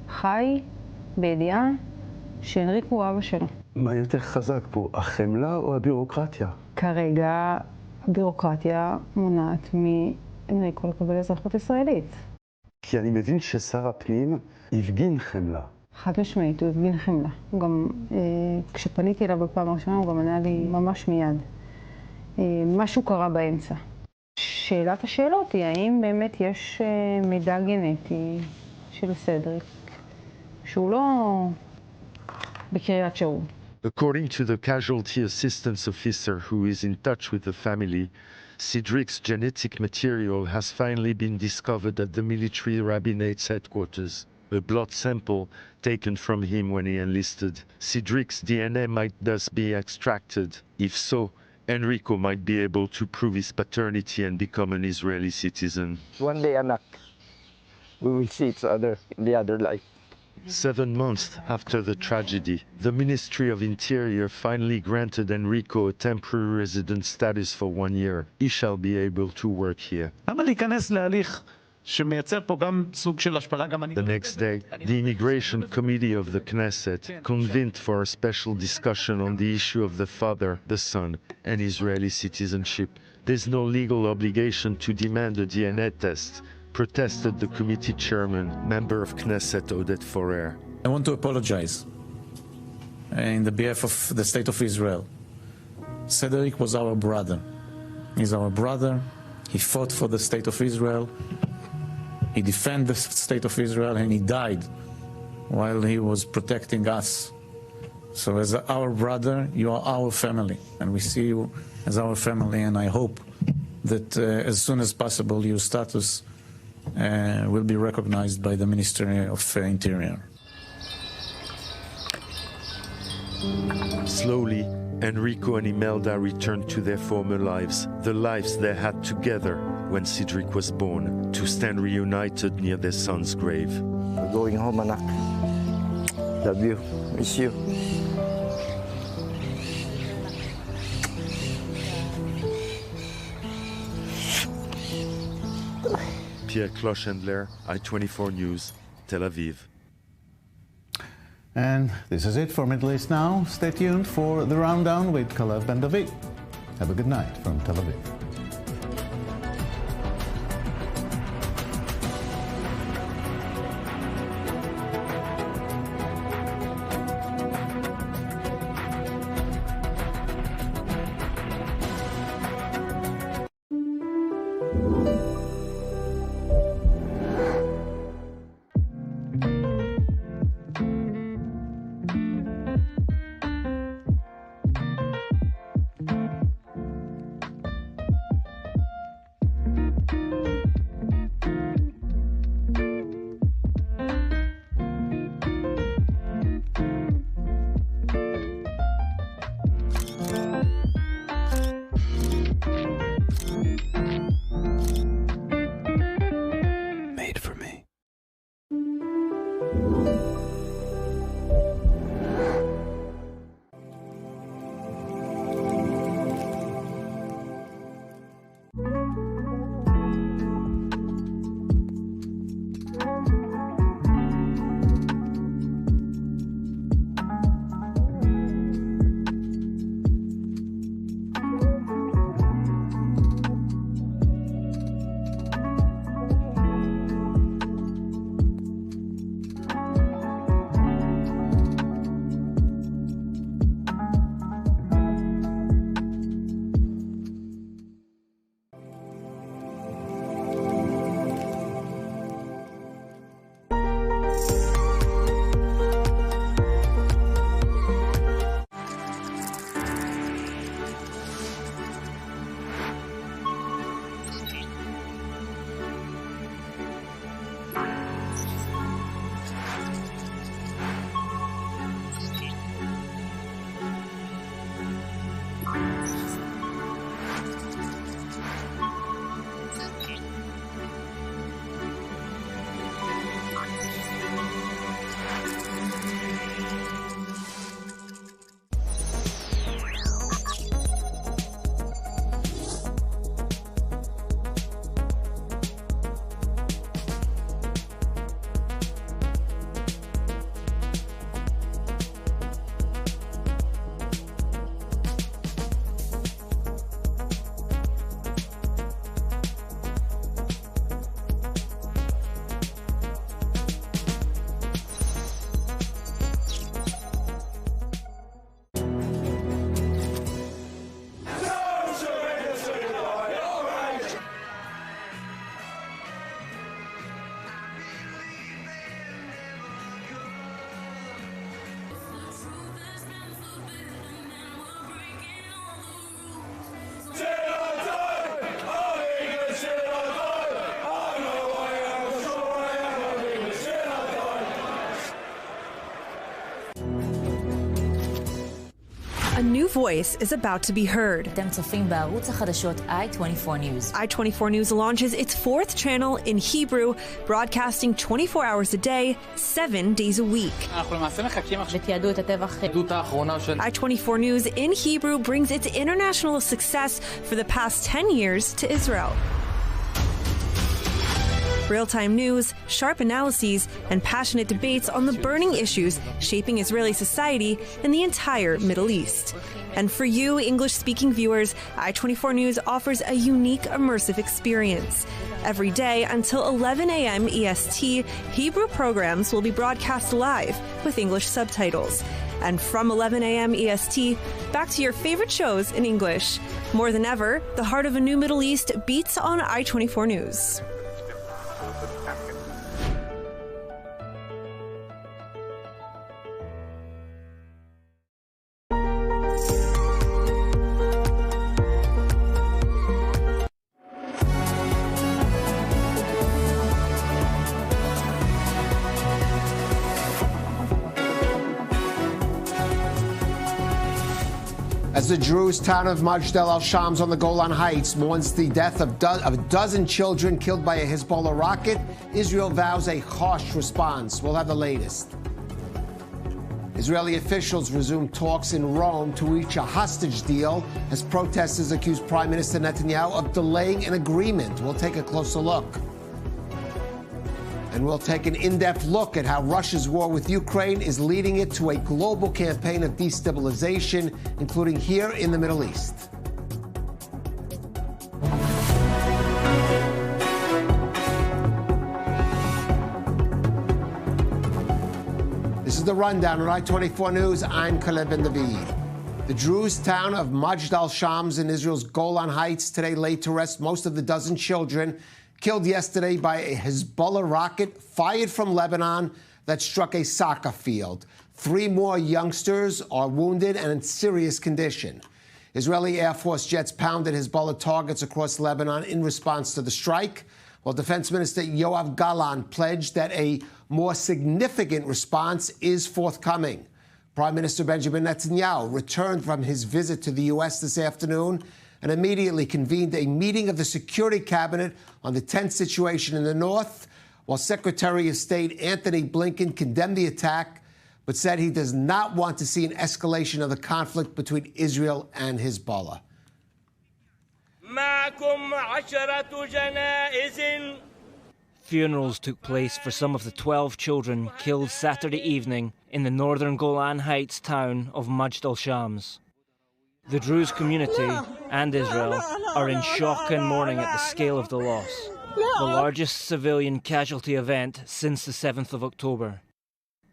חי, בידיעה, שאנריק הוא אבא שלו. מה יותר חזק פה, החמלה או הבירוקרטיה? כרגע הבירוקרטיה מונעת מאנריקו לקבל אזרחות ישראלית. כי אני מבין ששר הפנים הפגין חמלה. חד משמעית, הוא הפגין חמלה. הוא גם, כשפניתי אליו בפעם הראשונה, הוא גם ענה לי ממש מיד. משהו קרה באמצע. שאלת השאלות היא, האם באמת יש מידע גנטי של סדריק, שהוא לא בקריית שאול. According to the casualty assistance officer who is in touch with the family, Cedric's genetic material has finally been discovered at the military rabbinate's headquarters. A blood sample taken from him when he enlisted. Cedric's DNA might thus be extracted. If so, Enrico might be able to prove his paternity and become an Israeli citizen. One day, anak, we will see each other in the other life. 7 months after the tragedy, the Ministry of Interior finally granted Enrico a temporary resident status for 1 year. He shall be able to work here. The next day, the Immigration Committee of the Knesset convened for a special discussion on the issue of the father, the son, and Israeli citizenship. There's no legal obligation to demand a DNA test, protested the committee chairman, member of Knesset Oded Forer. I want to apologize in the behalf of the State of Israel. Cedric was our brother. He's our brother. He fought for the State of Israel. He defended the state of Israel, and he died while he was protecting us. So as our brother, you are our family, and we see you as our family, and I hope that as soon as possible your status will be recognized by the Ministry of Interior. Slowly, Enrico and Imelda returned to their former lives, the lives they had together when Cedric was born, to stand reunited near their son's grave. We're going home, anak. Love you. Miss you. Pierre Clochendler, I-24 News, Tel Aviv. And this is it for Middle East Now. Stay tuned for the Rundown with Kalev Ben David. Have a good night from Tel Aviv. A new voice is about to be heard. אתם צופים בערוץ החדשות I-24 News. I-24 News launches its fourth channel in Hebrew, broadcasting 24 hours a day, 7 days a week. ותיעדו את הטבח. I-24 News in Hebrew brings its international success for the past 10 years to Israel. Real-time news, sharp analyses, and passionate debates on the burning issues shaping Israeli society and the entire Middle East. And for you, English-speaking viewers, I-24 News offers a unique, immersive experience. Every day until 11 a.m. EST, Hebrew programs will be broadcast live with English subtitles. And from 11 a.m. EST, back to your favorite shows in English. More than ever, the heart of a new Middle East beats on I-24 News. As the Druze town of Majdal al-Shams on the Golan Heights mourns the death of a dozen children killed by a Hezbollah rocket, Israel vows a harsh response. We'll have the latest. Israeli officials resumed talks in Rome to reach a hostage deal as protesters accuse Prime Minister Netanyahu of delaying an agreement. We'll take a closer look. And we'll take an in-depth look at how Russia's war with Ukraine is leading it to a global campaign of destabilization, including here in the Middle East. This is the rundown on I-24 News. I'm Caleb Ben David. The Druze town of Majdal Shams in Israel's Golan Heights today laid to rest most of the dozen children killed yesterday by a Hezbollah rocket fired from Lebanon that struck a soccer field. 3 more youngsters are wounded and in serious condition. Israeli Air Force jets pounded Hezbollah targets across Lebanon in response to the strike, while Defense Minister Yoav Gallant pledged that a more significant response is forthcoming. Prime Minister Benjamin Netanyahu returned from his visit to the U.S. this afternoon and immediately convened a meeting of the Security Cabinet on the tense situation in the north, while Secretary of State Antony Blinken condemned the attack, but said he does not want to see an escalation of the conflict between Israel and Hezbollah. Funerals took place for some of the 12 children killed Saturday evening in the northern Golan Heights town of Majdal Shams. The Druze community and Israel are in shock and mourning at the scale of the loss, the largest civilian casualty event since the 7th of October.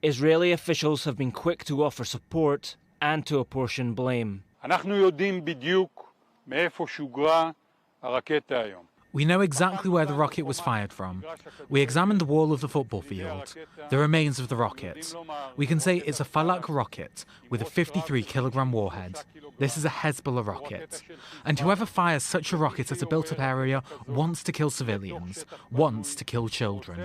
Israeli officials have been quick to offer support and to apportion blame. We know exactly where the rocket was fired from. We examined the wall of the football field, the remains of the rocket. We can say it's a Falak rocket with a 53-kilogram warhead. This is a Hezbollah rocket. And whoever fires such a rocket at a built-up area wants to kill civilians, wants to kill children.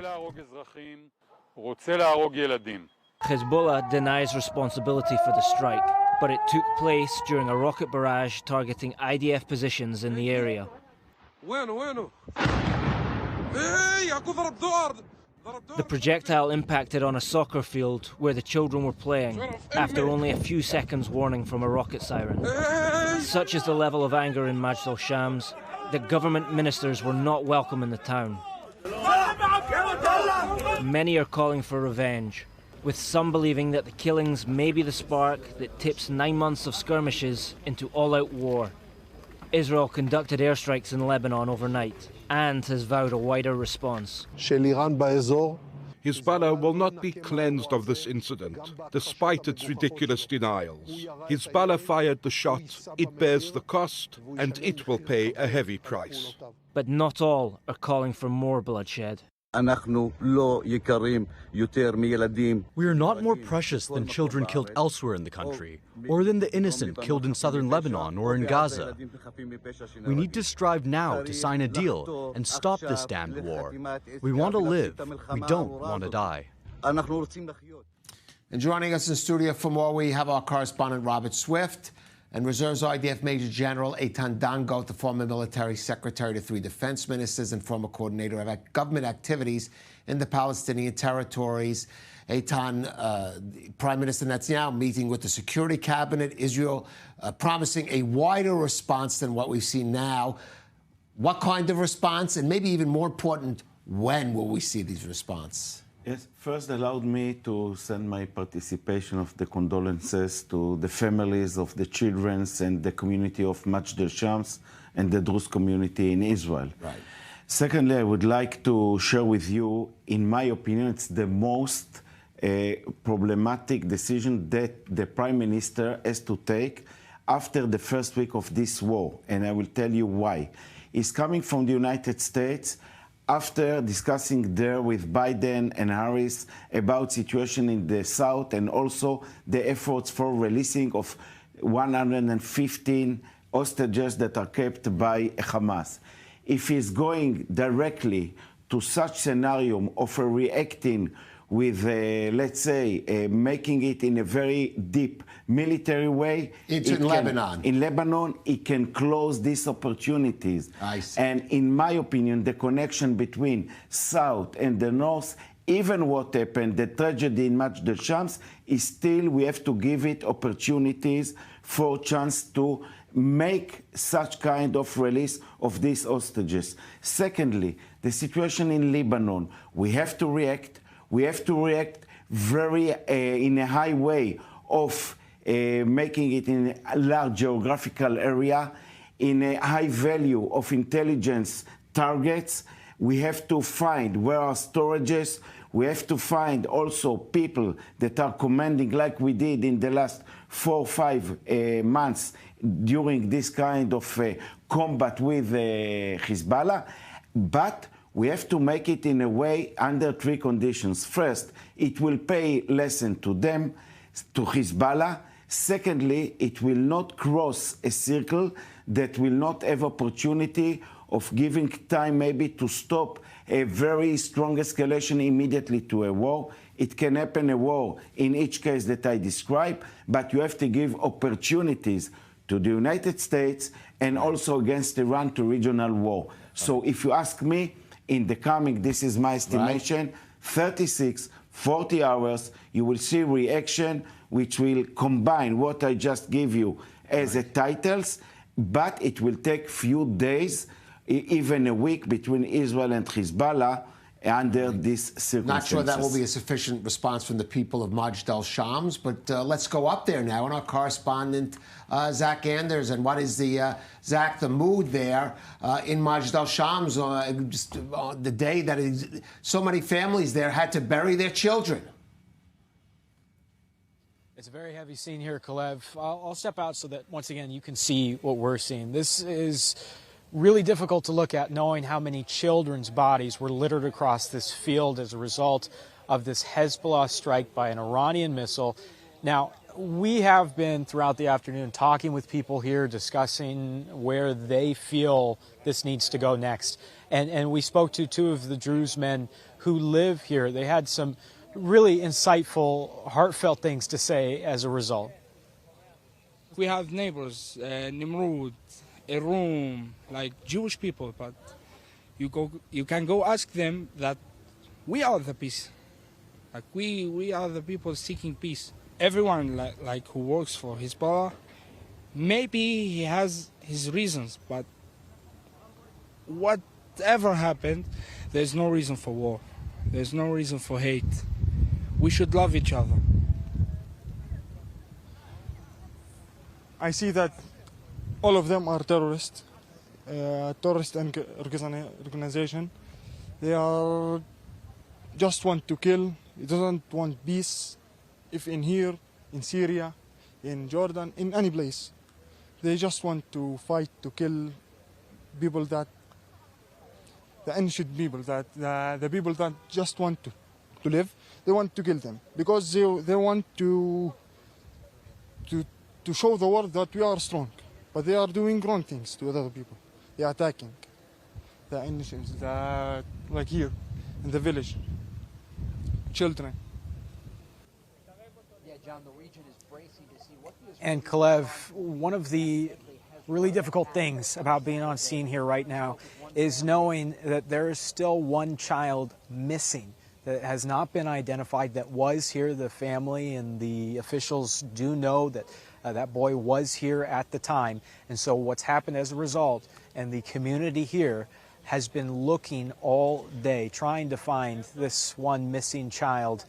Hezbollah denies responsibility for the strike, but it took place during a rocket barrage targeting IDF positions in the area. The projectile impacted on a soccer field where the children were playing after only a few seconds warning from a rocket siren. Such is the level of anger in Majdal Shams that government ministers were not welcome in the town. Many are calling for revenge, with some believing that the killings may be the spark that tips 9 months of skirmishes into all-out war. Israel conducted airstrikes in Lebanon overnight and has vowed a wider response. Hezbollah will not be cleansed of this incident, despite its ridiculous denials. Hezbollah fired the shot, it bears the cost, and it will pay a heavy price. But not all are calling for more bloodshed. We are not more precious than children killed elsewhere in the country, or than the innocent killed in southern Lebanon or in Gaza. We need to strive now to sign a deal and stop this damned war. We want to live. We don't want to die. And joining us in studio for more, we have our correspondent Robert Swift and Reserves IDF Major General Eitan Dangot, the former military secretary to 3 defense ministers and former coordinator of government activities in the Palestinian territories. Eitan, Prime Minister Netanyahu meeting with the Security Cabinet, Israel promising a wider response than what we've seen now. What kind of response? And maybe even more important, when will we see these responses? Yes, first allowed me to send my participation of the condolences to the families of the children and the community of Majdal Shams and the Druze community in Israel. Right. Secondly, I would like to share with you, in my opinion, it's the most problematic decision that the Prime Minister has to take after the first week of this war, and I will tell you why. He's coming from the United States, after discussing there with Biden and Harris about situation in the South and also the efforts for releasing of 115 hostages that are kept by Hamas. If he's going directly to such scenario of reacting with, let's say, making it in a very deep military way. It's in Lebanon. In Lebanon, it can close these opportunities. I see. And in my opinion, the connection between South and the North, even what happened, the tragedy in Majdal Shams, is still, we have to give it opportunities for chance to make such kind of release of these hostages. Secondly, the situation in Lebanon, we have to react. We have to react very in a high way of making it in a large geographical area, in a high value of intelligence targets. We have to find where are storages. We have to find also people that are commanding, like we did in the last 4 or 5 months during this kind of combat with Hezbollah. But we have to make it in a way under 3 conditions. First, it will pay lesson to them, to Hezbollah. Secondly, it will not cross a circle that will not have opportunity of giving time maybe to stop a very strong escalation immediately to a war. It can happen a war in each case that I describe, but you have to give opportunities to the United States and also against Iran to regional war. So if you ask me, in the coming, this is my estimation, 36, 40 hours, you will see reaction which will combine what I just gave you as a titles, but it will take few days, even a week between Israel and Hezbollah under these circumstances. Not sure that will be a sufficient response from the people of Majdal Shams, but let's go up there now. And our correspondent, Zach Anders. And what is the, Zach, the mood there in Majdal Shams just the day that so many families there had to bury their children? It's a very heavy scene here, Kalev. I'll step out so that, once again, you can see what we're seeing. This is really difficult to look at, knowing how many children's bodies were littered across this field as a result of this Hezbollah strike by an Iranian missile. Now, we have been throughout the afternoon talking with people here, discussing where they feel this needs to go next. And we spoke to 2 of the Druze men who live here. They had some really insightful, heartfelt things to say as a result. We have neighbors, Nimrud, Erum, like Jewish people, but you can go ask them that we are the peace. Like we are the people seeking peace. Everyone like who works for Hezbollah, maybe he has his reasons, but whatever happened, there's no reason for war. There's no reason for hate. We should love each other. I see that all of them are terrorists, terrorist organization. They are just want to kill. They don't want peace. If in here, in Syria, in Jordan, in any place, they just want to fight to kill people that the innocent people, that the people that just want to live. They want to kill them because they want to show the world that we are strong. But they are doing wrong things to other people. They are attacking the innocents, like here in the village, children. And Kalev, one of the really difficult things about being on scene here right now is knowing that there is still one child missing that has not been identified, that was here. The family and the officials do know that that boy was here at the time. And so what's happened as a result, and the community here has been looking all day, trying to find this one missing child.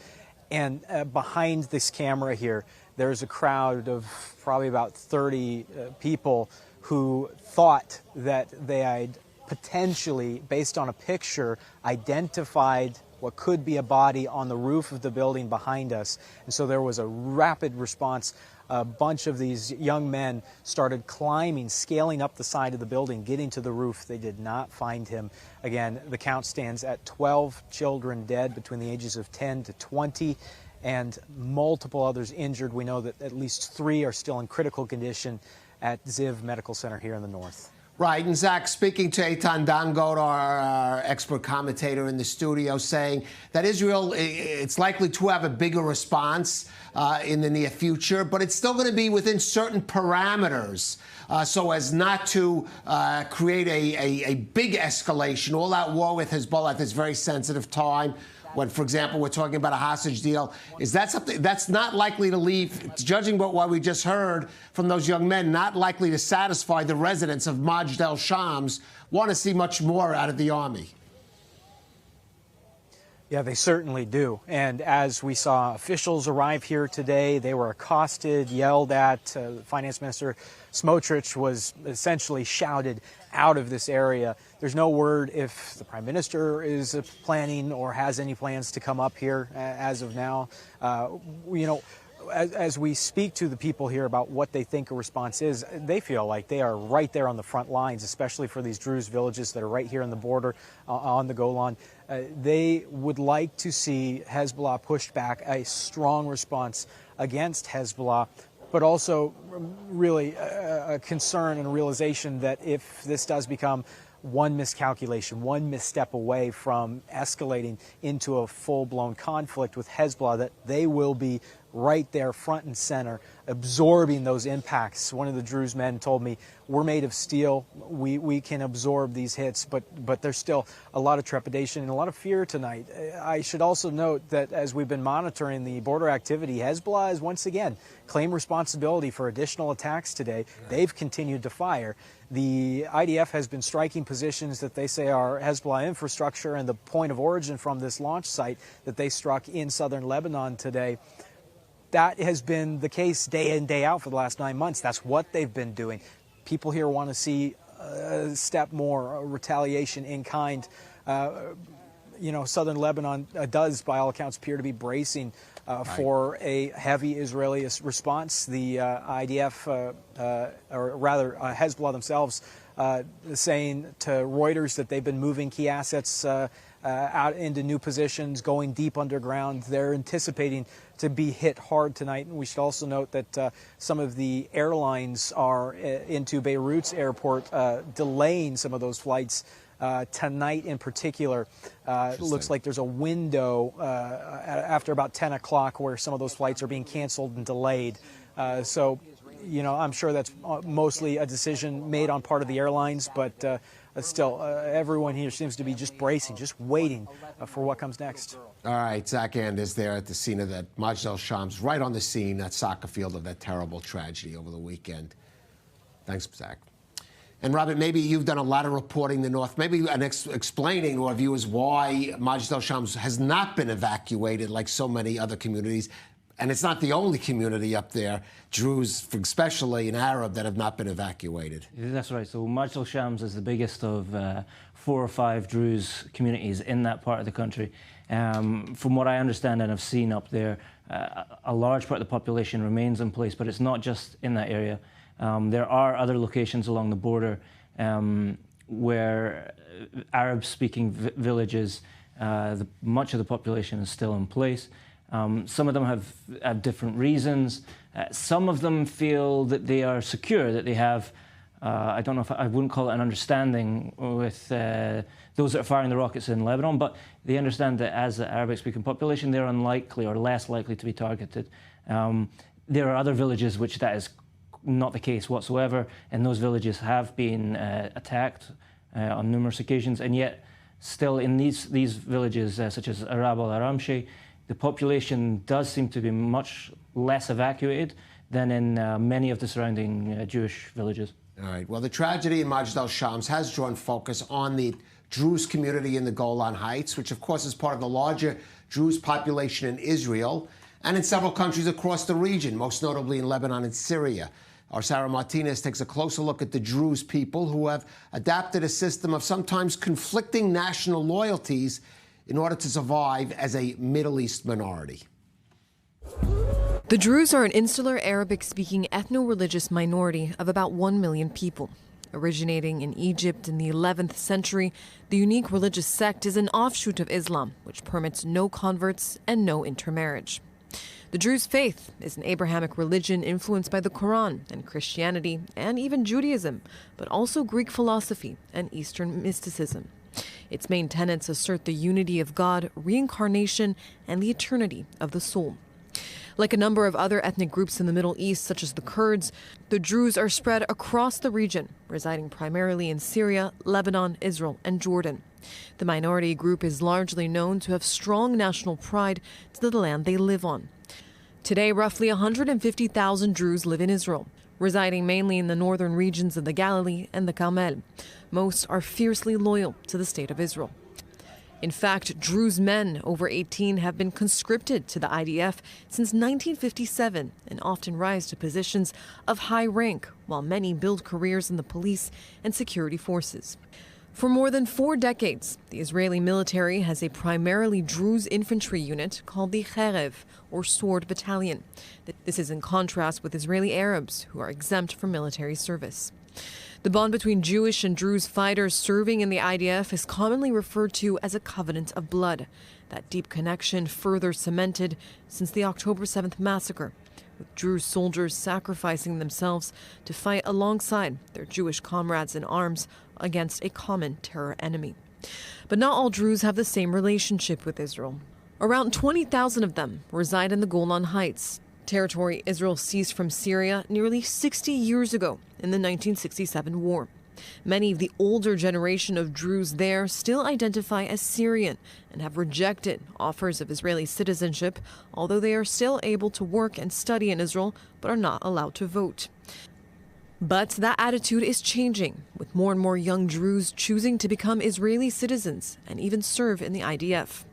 And behind this camera here, there's a crowd of probably about 30 people who thought that they had potentially, based on a picture, identified what could be a body on the roof of the building behind us. And so there was a rapid response. A bunch of these young men started climbing, scaling up the side of the building, getting to the roof. They did not find him. Again, the count stands at 12 children dead between the ages of 10 to 20 and multiple others injured. We know that at least 3 are still in critical condition at Ziv Medical Center here in the north. Right, and Zach, speaking to Eitan Dangot, our expert commentator in the studio, saying that Israel, it's likely to have a bigger response in the near future, but it's still going to be within certain parameters so as not to create a big escalation. All out war with Hezbollah at this very sensitive time, when, for example, we're talking about a hostage deal. Is that something that's not likely to leave, judging by what we just heard from those young men, not likely to satisfy the residents of Majdal Shams, want to see much more out of the army? Yeah, they certainly do. And as we saw officials arrive here today, they were accosted, yelled at. Finance Minister Smotrich was essentially shouted out of this area. There's no word if the Prime Minister is planning or has any plans to come up here as of now. You know, as we speak to the people here about what they think a response is, they feel like they are right there on the front lines, especially for these Druze villages that are right here on the border on the Golan. They would like to see Hezbollah pushed back, a strong response against Hezbollah, but also really a concern and a realization that if this does become one miscalculation, one misstep away from escalating into a full-blown conflict with Hezbollah, that they will be right there front and center, absorbing those impacts. One of the Druze men told me, we're made of steel, we can absorb these hits, but there's still a lot of trepidation and a lot of fear tonight. I should also note that as we've been monitoring the border activity, Hezbollah has once again claimed responsibility for additional attacks today. They've continued to fire. The IDF has been striking positions that they say are Hezbollah infrastructure and the point of origin from this launch site that they struck in southern Lebanon today. That has been the case day in, day out for the last 9 months. That's what they've been doing. People here want to see a step more, a retaliation in kind. You know, southern Lebanon does, by all accounts, appear to be bracing for a heavy Israeli response. The IDF, or rather Hezbollah themselves, saying to Reuters that they've been moving key assets out into new positions, going deep underground. They're anticipating to be hit hard tonight. And we should also note that some of the airlines are into Beirut's airport delaying some of those flights. Tonight in particular, it looks like there's a window after about 10 o'clock where some of those flights are being canceled and delayed. So, you know, I'm sure that's mostly a decision made on part of the airlines, but still, everyone here seems to be just bracing, just waiting for what comes next. All right, Zach Anders there at the scene of that Majdal Shams, right on the scene, that soccer field of that terrible tragedy over the weekend. Thanks, Zach. And Robert, maybe you've done a lot of reporting in the north, maybe explaining to our viewers why Majdal Shams has not been evacuated like so many other communities. And it's not the only community up there, Druze, especially in Arab, that have not been evacuated. That's right. So Majdal Shams is the biggest of 4 or 5 Druze communities in that part of the country. From what I understand and have seen up there, a large part of the population remains in place, but it's not just in that area. There are other locations along the border where Arab-speaking villages, much of the population is still in place. Some of them have different reasons. Some of them feel that they are secure, that they have, I don't know if I wouldn't call it an understanding with those that are firing the rockets in Lebanon, but they understand that as the Arabic-speaking population, they're unlikely or less likely to be targeted. There are other villages which that is not the case whatsoever, and those villages have been attacked on numerous occasions, and yet still in these villages, such as Arab al-Aramshi, the population does seem to be much less evacuated than in many of the surrounding Jewish villages. All right. Well, the tragedy in Majdal Shams has drawn focus on the Druze community in the Golan Heights, which, of course, is part of the larger Druze population in Israel and in several countries across the region, most notably in Lebanon and Syria. Our Sarah Martinez takes a closer look at the Druze people who have adapted a system of sometimes conflicting national loyalties in order to survive as a Middle East minority. The Druze are an insular Arabic-speaking ethno-religious minority of about 1 million people. Originating in Egypt in the 11th century, the unique religious sect is an offshoot of Islam, which permits no converts and no intermarriage. The Druze faith is an Abrahamic religion influenced by the Quran and Christianity and even Judaism, but also Greek philosophy and Eastern mysticism. Its main tenets assert the unity of God, reincarnation, and the eternity of the soul. Like a number of other ethnic groups in the Middle East, such as the Kurds, the Druze are spread across the region, residing primarily in Syria, Lebanon, Israel, and Jordan. The minority group is largely known to have strong national pride to the land they live on. Today, roughly 150,000 Druze live in Israel, residing mainly in the northern regions of the Galilee and the Carmel. Most are fiercely loyal to the State of Israel. In fact, Druze men over 18 have been conscripted to the IDF since 1957 and often rise to positions of high rank, while many build careers in the police and security forces. For more than 4 decades, the Israeli military has a primarily Druze infantry unit called the Cherev, or Sword Battalion. This is in contrast with Israeli Arabs, who are exempt from military service. The bond between Jewish and Druze fighters serving in the IDF is commonly referred to as a covenant of blood. That deep connection further cemented since the October 7th massacre, with Druze soldiers sacrificing themselves to fight alongside their Jewish comrades in arms against a common terror enemy. But not all Druze have the same relationship with Israel. Around 20,000 of them reside in the Golan Heights, territory Israel seized from Syria nearly 60 years ago in the 1967 war. Many of the older generation of Druze there still identify as Syrian and have rejected offers of Israeli citizenship, although they are still able to work and study in Israel but are not allowed to vote. But that attitude is changing, with more and more young Druze choosing to become Israeli citizens and even serve in the IDF.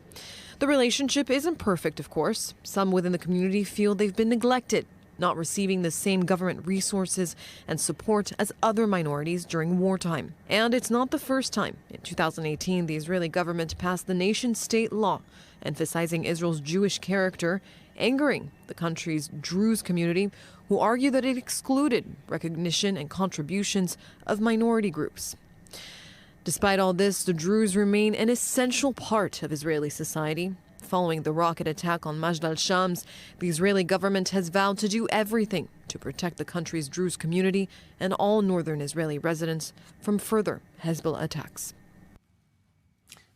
The relationship isn't perfect, of course. Some within the community feel they've been neglected, not receiving the same government resources and support as other minorities during wartime. And it's not the first time. In 2018, the Israeli government passed the nation-state law emphasizing Israel's Jewish character, angering the country's Druze community, who argue that it excluded recognition and contributions of minority groups. Despite all this, the Druze remain an essential part of Israeli society. Following the rocket attack on Majdal Shams, the Israeli government has vowed to do everything to protect the country's Druze community and all northern Israeli residents from further Hezbollah attacks.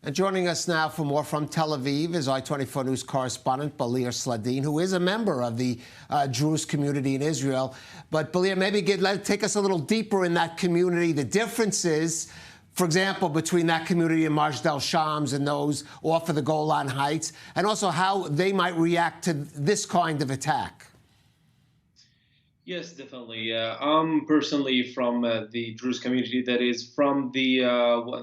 And joining us now for more from Tel Aviv is I-24 News correspondent Balir Sladin, who is a member of the Druze community in Israel. But Balir, maybe take us a little deeper in that community, the differences, for example, between that community in Majdal Shams and those off of the Golan Heights, and also how they might react to this kind of attack. Yes, definitely. I'm personally from the Druze community that is from the,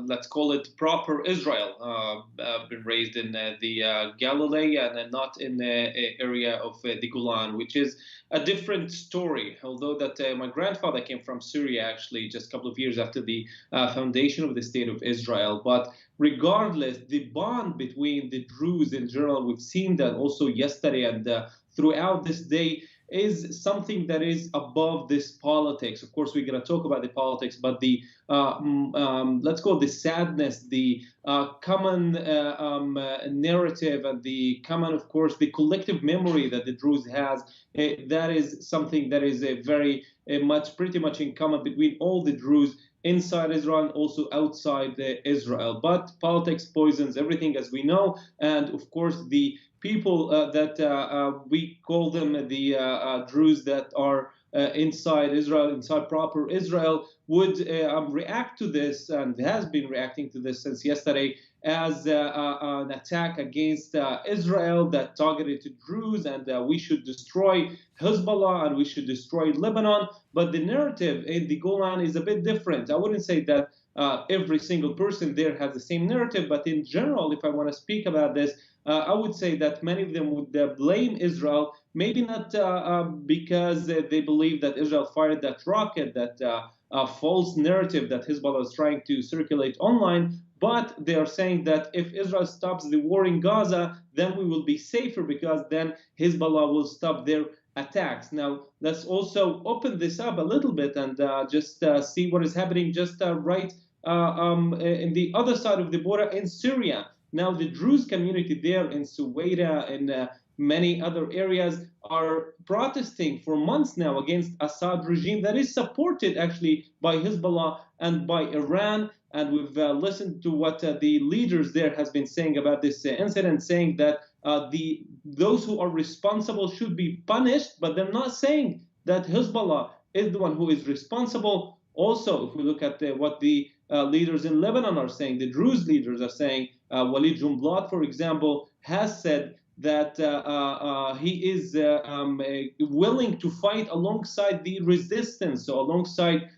let's call it proper Israel. Been raised in the Galilee and not in the area of the Golan, which is a different story. Although that my grandfather came from Syria, actually, just a couple of years after the foundation of the state of Israel. But regardless, the bond between the Druze in general, we've seen that also yesterday and throughout this day, is something that is above this politics. Of course, we're going to talk about the politics, but the let's call it the sadness, the common narrative, and the common, of course, the collective memory that the Druze has. That is something that is pretty much in common between all the Druze inside Israel and also outside Israel. But politics poisons everything, as we know, and of course the people that we call them the Druze that are inside Israel, inside proper Israel, would react to this and has been reacting to this since yesterday as an attack against Israel that targeted to Druze, and we should destroy Hezbollah and we should destroy Lebanon. But the narrative in the Golan is a bit different. I wouldn't say that every single person there has the same narrative, but in general, if I want to speak about this, I would say that many of them would blame Israel, maybe not because they believe that Israel fired that rocket, that false narrative that Hezbollah is trying to circulate online, but they are saying that if Israel stops the war in Gaza, then we will be safer because then Hezbollah will stop their attacks. Now, let's also open this up a little bit and just see what is happening just right in the other side of the border in Syria. Now, the Druze community there in Suwaida, in many other areas, are protesting for months now against Assad regime that is supported actually by Hezbollah and by Iran. And we've listened to what the leaders there has been saying about this incident, saying that those who are responsible should be punished, but they're not saying that Hezbollah is the one who is responsible. Also, if we look at what the leaders in Lebanon are saying, the Druze leaders are saying, Walid Jumblat, for example, has said that he is willing to fight alongside the resistance, so alongside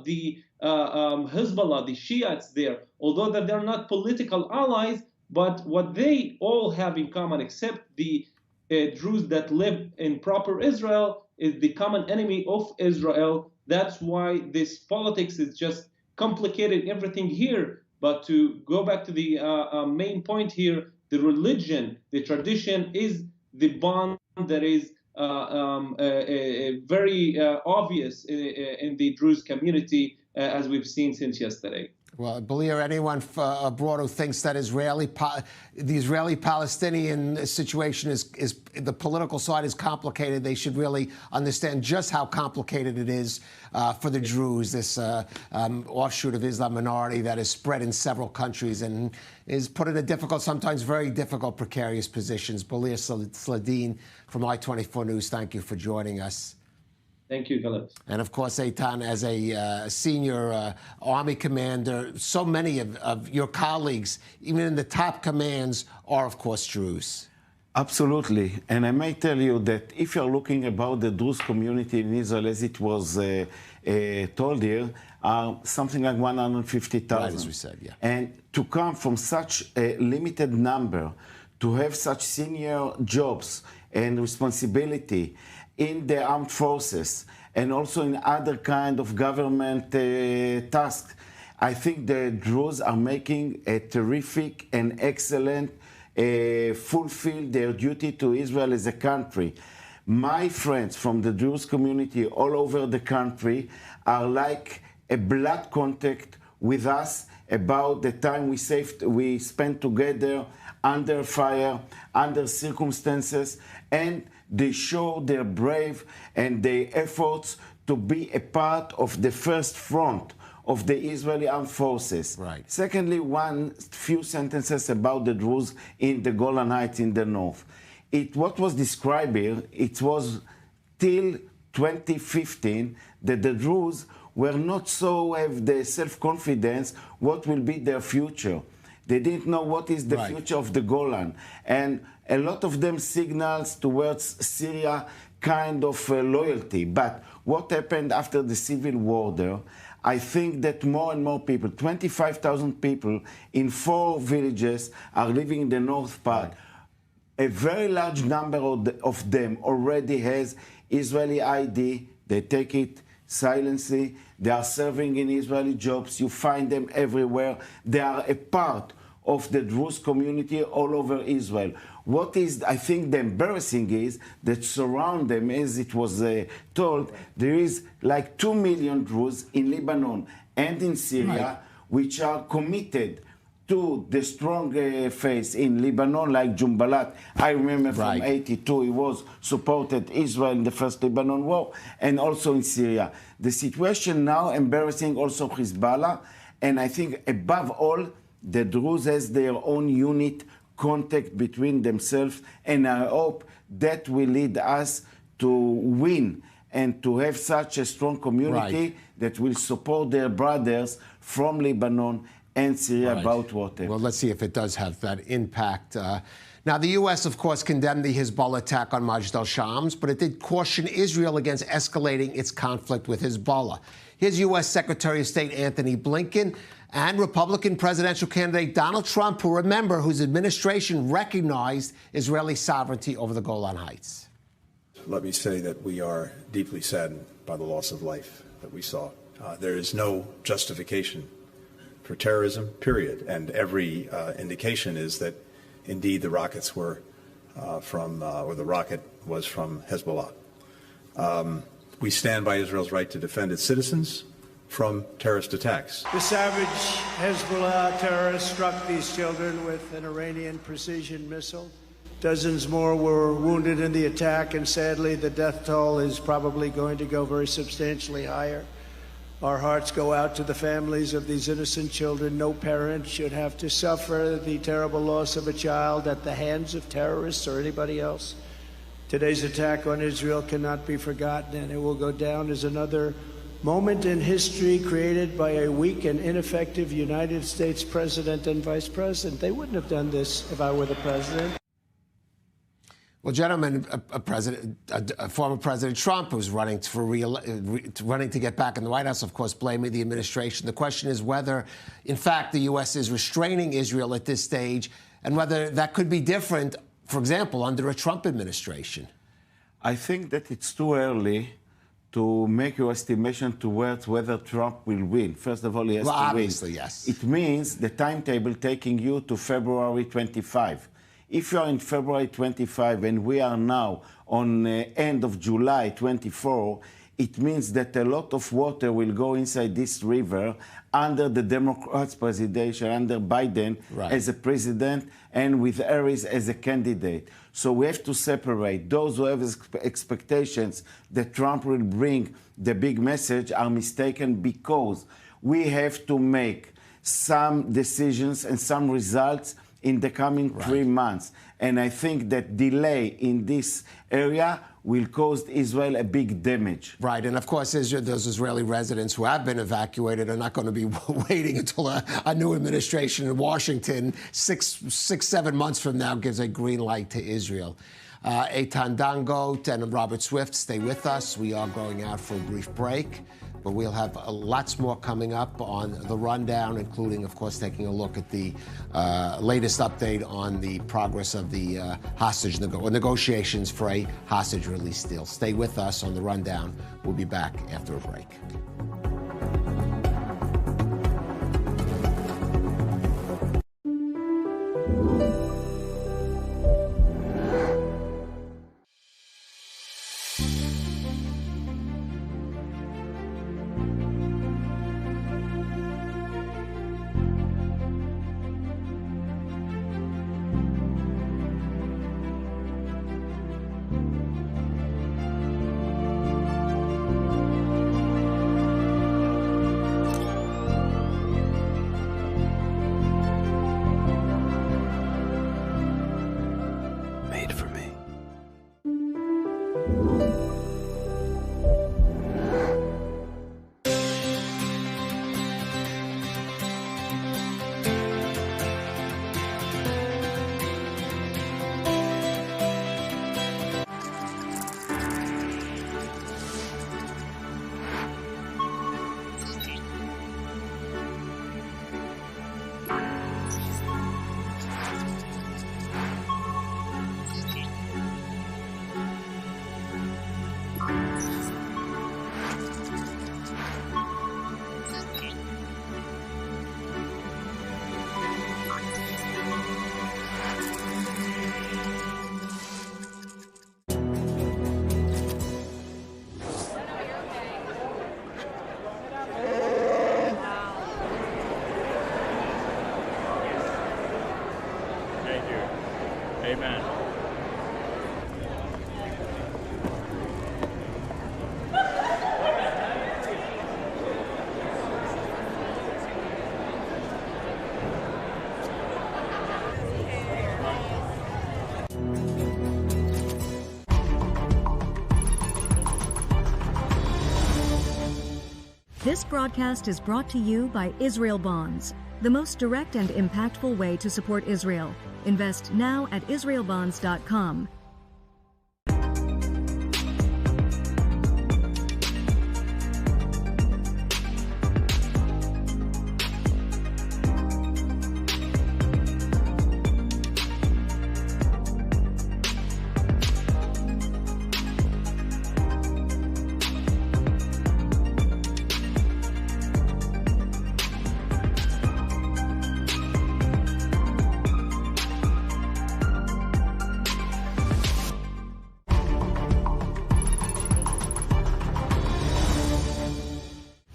the Hezbollah, the Shiites there, although that they're not political allies, but what they all have in common, except the Druze that live in proper Israel, is the common enemy of Israel. That's why this politics is just complicated everything here. But to go back to the main point here, the religion, the tradition is the bond that is very obvious in the Druze community, as we've seen since yesterday. Well, Balir, anyone abroad who thinks that the Israeli-Palestinian situation is the political side is complicated, they should really understand just how complicated it is for the Druze, this offshoot of Islam minority that is spread in several countries and is put in a difficult, sometimes very difficult, precarious positions. Balir Sladin from I-24 News, thank you for joining us. Thank you, Khaled. And of course, Eitan, as a senior Army commander, so many of your colleagues, even in the top commands, are, of course, Druze. Absolutely. And I may tell you that if you're looking about the Druze community in Israel, as it was told here, something like 150,000. Right, as we said, yeah. And to come from such a limited number, to have such senior jobs and responsibility in the armed forces and also in other kind of government tasks, I think the Druze are making a terrific and excellent fulfill their duty to Israel as a country. My friends from the Druze community all over the country are like a blood contact with us about the time we spent together under fire, under circumstances, and they show their brave and their efforts to be a part of the first front of the Israeli armed forces. Right. Secondly, few sentences about the Druze in the Golan Heights in the north. What was described here, it was till 2015 that the Druze were not so have the self-confidence what will be their future. They didn't know what is the future of the Golan. And a lot of them signals towards Syria kind of loyalty. But what happened after the civil war there, I think that more and more people, 25,000 people in 4 villages are living in the north part. A very large number of them already has Israeli ID. They take it silently. They are serving in Israeli jobs. You find them everywhere. They are a part of the Druze community all over Israel. What is, I think, the embarrassing is that surround them, as it was told, there is like 2 million Druze in Lebanon and in Syria, which are committed to the strong face in Lebanon, like Jumblat. I remember from 82, he was supported Israel in the first Lebanon war, and also in Syria. The situation now embarrassing also Hezbollah, and I think above all, the Druze has their own unit contact between themselves, and I hope that will lead us to win and to have such a strong community that will support their brothers from Lebanon and Syria about water. Well, let's see if it does have that impact. Now, the U.S., of course, condemned the Hezbollah attack on Majdal Shams, but it did caution Israel against escalating its conflict with Hezbollah. Here's U.S. Secretary of State Antony Blinken and Republican presidential candidate Donald Trump, who, remember, whose administration recognized Israeli sovereignty over the Golan Heights. Let me say that we are deeply saddened by the loss of life that we saw. There is no justification for terrorism, period. And every indication is that, indeed, the rockets were or the rocket was from Hezbollah. We stand by Israel's right to defend its citizens from terrorist attacks. The savage Hezbollah terrorists struck these children with an Iranian precision missile. Dozens more were wounded in the attack, and sadly, the death toll is probably going to go very substantially higher. Our hearts go out to the families of these innocent children. No parent should have to suffer the terrible loss of a child at the hands of terrorists or anybody else. Today's attack on Israel cannot be forgotten, and it will go down as another moment in history created by a weak and ineffective United States president and vice president. They wouldn't have done this if I were the president. Well, gentlemen, former President Trump, who's running to get back in the White House, of course, blaming the administration. The question is whether, in fact, the U.S. is restraining Israel at this stage, and whether that could be different, for example, under a Trump administration. I think that it's too early to make your estimation towards whether Trump will win. First of all, he has to win. Obviously, yes. It means the timetable taking you to February 25. If you're in February 25 and we are now on end of July 24, it means that a lot of water will go inside this river under the Democrats' presidential, under Biden as a president and with Harris as a candidate. So we have to separate. Those who have expectations that Trump will bring the big message are mistaken, because we have to make some decisions and some results in the coming 3 months. And I think that delay in this area will cause Israel a big damage. Right, and of course, those Israeli residents who have been evacuated are not going to be waiting until a new administration in Washington 7 months from now gives a green light to Israel. Eitan Dangot and Robert Swift, stay with us. We are going out for a brief break, but we'll have lots more coming up on the rundown, including, of course, taking a look at the latest update on the progress of the hostage negotiations for a hostage release deal. Stay with us on the rundown. We'll be back after a break. Amen. This broadcast is brought to you by Israel Bonds, the most direct and impactful way to support Israel. Invest now at israelbonds.com.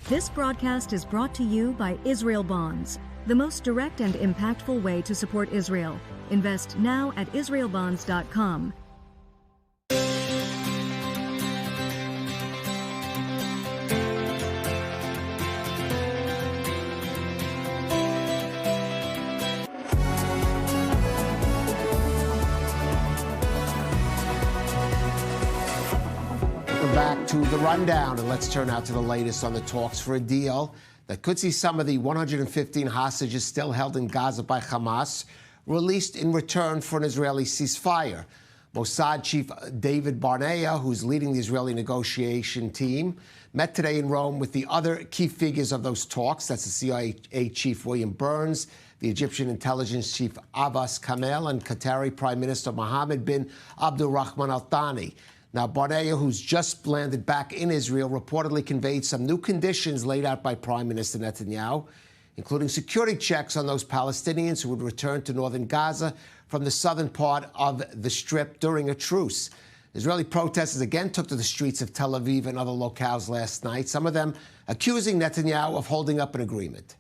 This broadcast is brought to you by Israel Bonds, the most direct and impactful way to support Israel. Invest now at israelbonds.com. Back to the rundown, and let's turn now to the latest on the talks for a deal that could see some of the 115 hostages still held in Gaza by Hamas released in return for an Israeli ceasefire. Mossad chief David Barnea, who's leading the Israeli negotiation team, met today in Rome with the other key figures of those talks. That's the CIA chief William Burns, the Egyptian intelligence chief Abbas Kamel, and Qatari Prime Minister Mohammed bin Abdulrahman Al Thani. Now, Barnea, who's just landed back in Israel, reportedly conveyed some new conditions laid out by Prime Minister Netanyahu, including security checks on those Palestinians who would return to northern Gaza from the southern part of the Strip during a truce. Israeli protesters again took to the streets of Tel Aviv and other locales last night, some of them accusing Netanyahu of holding up an agreement.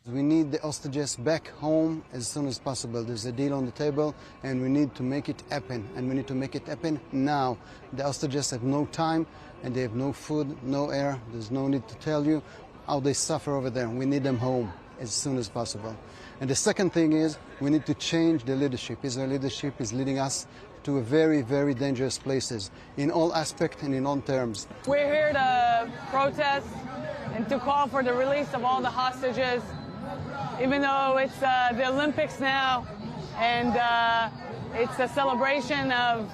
We need the hostages back home as soon as possible. There's a deal on the table, and we need to make it happen. And we need to make it happen now. The hostages have no time, and they have no food, no air. There's no need to tell you how they suffer over there. We need them home as soon as possible. And the second thing is we need to change the leadership. Israeli leadership is leading us to a very, very dangerous places in all aspects and in all terms. We're here to protest and to call for the release of all the hostages. Even though it's the Olympics now, and it's a celebration of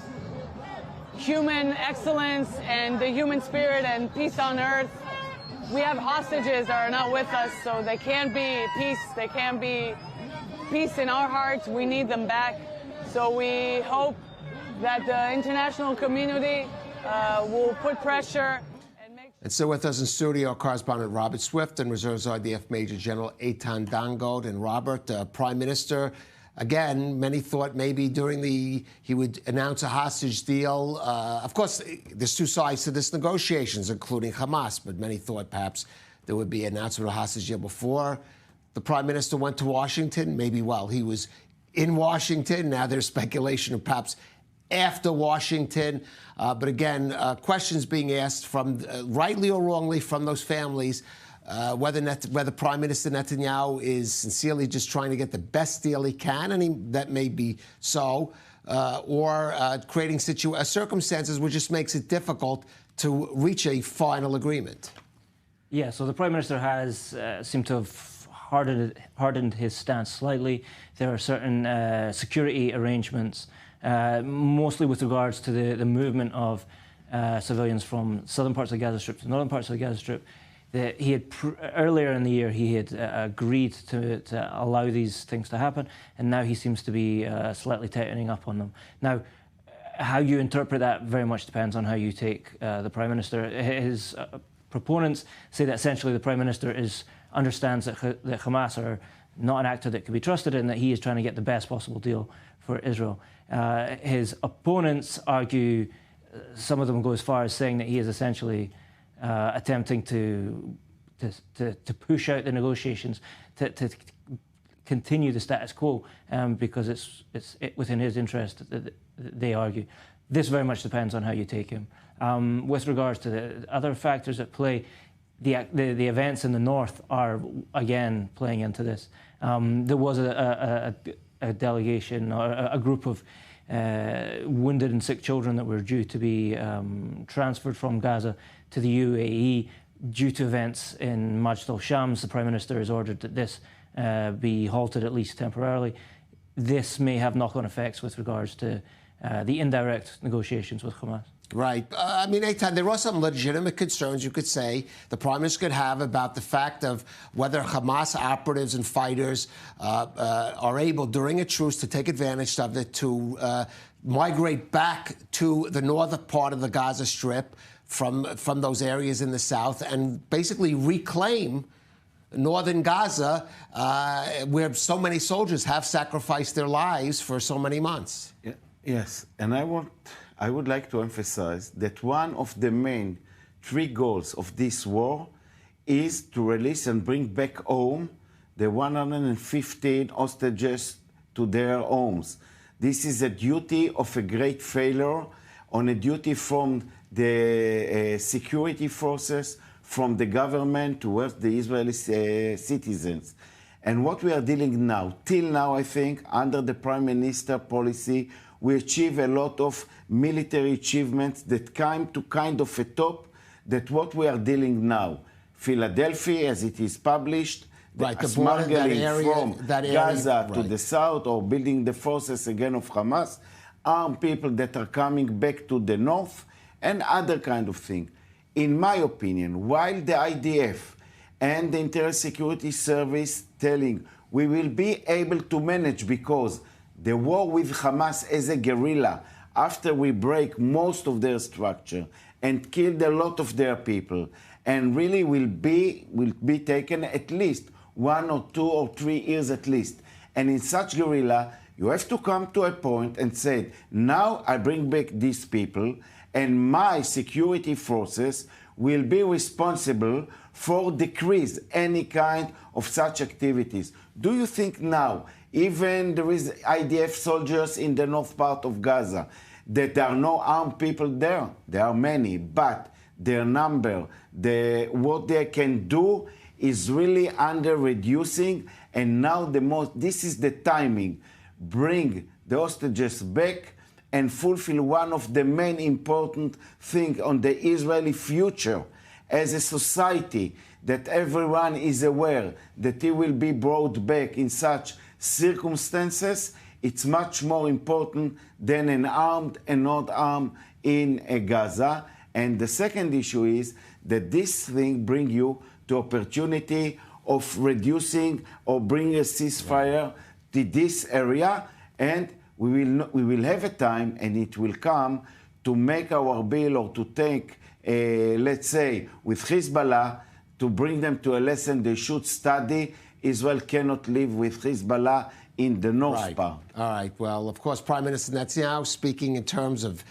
human excellence and the human spirit and peace on earth, we have hostages that are not with us, so they can't be peace. They can't be peace in our hearts. We need them back. So we hope that the international community will put pressure. And so with us in studio, correspondent Robert Swift and Reserves RDF Major General Eitan Dangot. And Robert, Prime Minister, again, many thought maybe he would announce a hostage deal. Of course, there's two sides to this negotiations, including Hamas, but many thought perhaps there would be an announcement of a hostage deal before the Prime Minister went to Washington. Maybe, well, he was in Washington. Now there's speculation of perhaps after Washington. But again, questions being asked from, rightly or wrongly, from those families, whether Prime Minister Netanyahu is sincerely just trying to get the best deal he can, and that may be so, or creating circumstances which just makes it difficult to reach a final agreement. Yeah, so the Prime Minister has seemed to have hardened his stance slightly. There are certain security arrangements, mostly with regards to the movement of civilians from southern parts of the Gaza Strip to northern parts of the Gaza Strip. He had earlier in the year he had agreed to allow these things to happen, and now he seems to be slightly tightening up on them. Now, how you interpret that very much depends on how you take the Prime Minister. His proponents say that essentially the Prime Minister understands that Hamas are not an actor that can be trusted, and that he is trying to get the best possible deal for Israel. His opponents argue, some of them go as far as saying that he is essentially attempting to push out the negotiations, to continue the status quo, because it's within his interest, they argue. This very much depends on how you take him. With regards to the other factors at play, the events in the north are again playing into this. There was a delegation or a group of wounded and sick children that were due to be transferred from Gaza to the UAE due to events in Majdal Shams. The Prime Minister has ordered that this be halted at least temporarily. This may have knock-on effects with regards to the indirect negotiations with Hamas. Right. I mean, Eitan, there are some legitimate concerns you could say the Prime Minister could have about the fact of whether Hamas operatives and fighters are able, during a truce, to take advantage of it, to migrate back to the northern part of the Gaza Strip from those areas in the south and basically reclaim northern Gaza, where so many soldiers have sacrificed their lives for so many months. Yeah, yes, and I would like to emphasize that one of the main three goals of this war is to release and bring back home the 115 hostages to their homes. This is a duty of a great failure, on a duty from the security forces, from the government towards the Israeli citizens. And what we are dealing now, till now, I think, under the Prime Minister policy, we achieve a lot of military achievements that came to kind of a top, that what we are dealing now. Philadelphia, as it is published, the smuggling from Gaza to right. the south, or building the forces again of Hamas, armed people that are coming back to the north, and other kind of thing. In my opinion, while the IDF and the Interior Security Service telling we will be able to manage because the war with Hamas as a guerrilla, after we break most of their structure and killed a lot of their people, and really will be taken at least 1 or 2 or 3 years at least. And in such guerrilla, you have to come to a point and say, now I bring back these people, and my security forces will be responsible for decrease any kind of such activities. Do you think now, even there is IDF soldiers in the north part of Gaza, that there are no armed people there? There are many, but their number, what they can do is really under reducing, and now this is the timing. Bring the hostages back and fulfill one of the main important things on the Israeli future as a society, that everyone is aware that he will be brought back in such circumstances. It's much more important than an armed and not armed in Gaza. And the second issue is that this thing brings you to opportunity of reducing or bring a ceasefire to this area, and we will have a time, and it will come, to make our bill, or to take, let's say, with Hezbollah, to bring them to a lesson they should study. Israel cannot live with Hezbollah in the north part. All right. Well, of course, Prime Minister Netanyahu speaking in terms of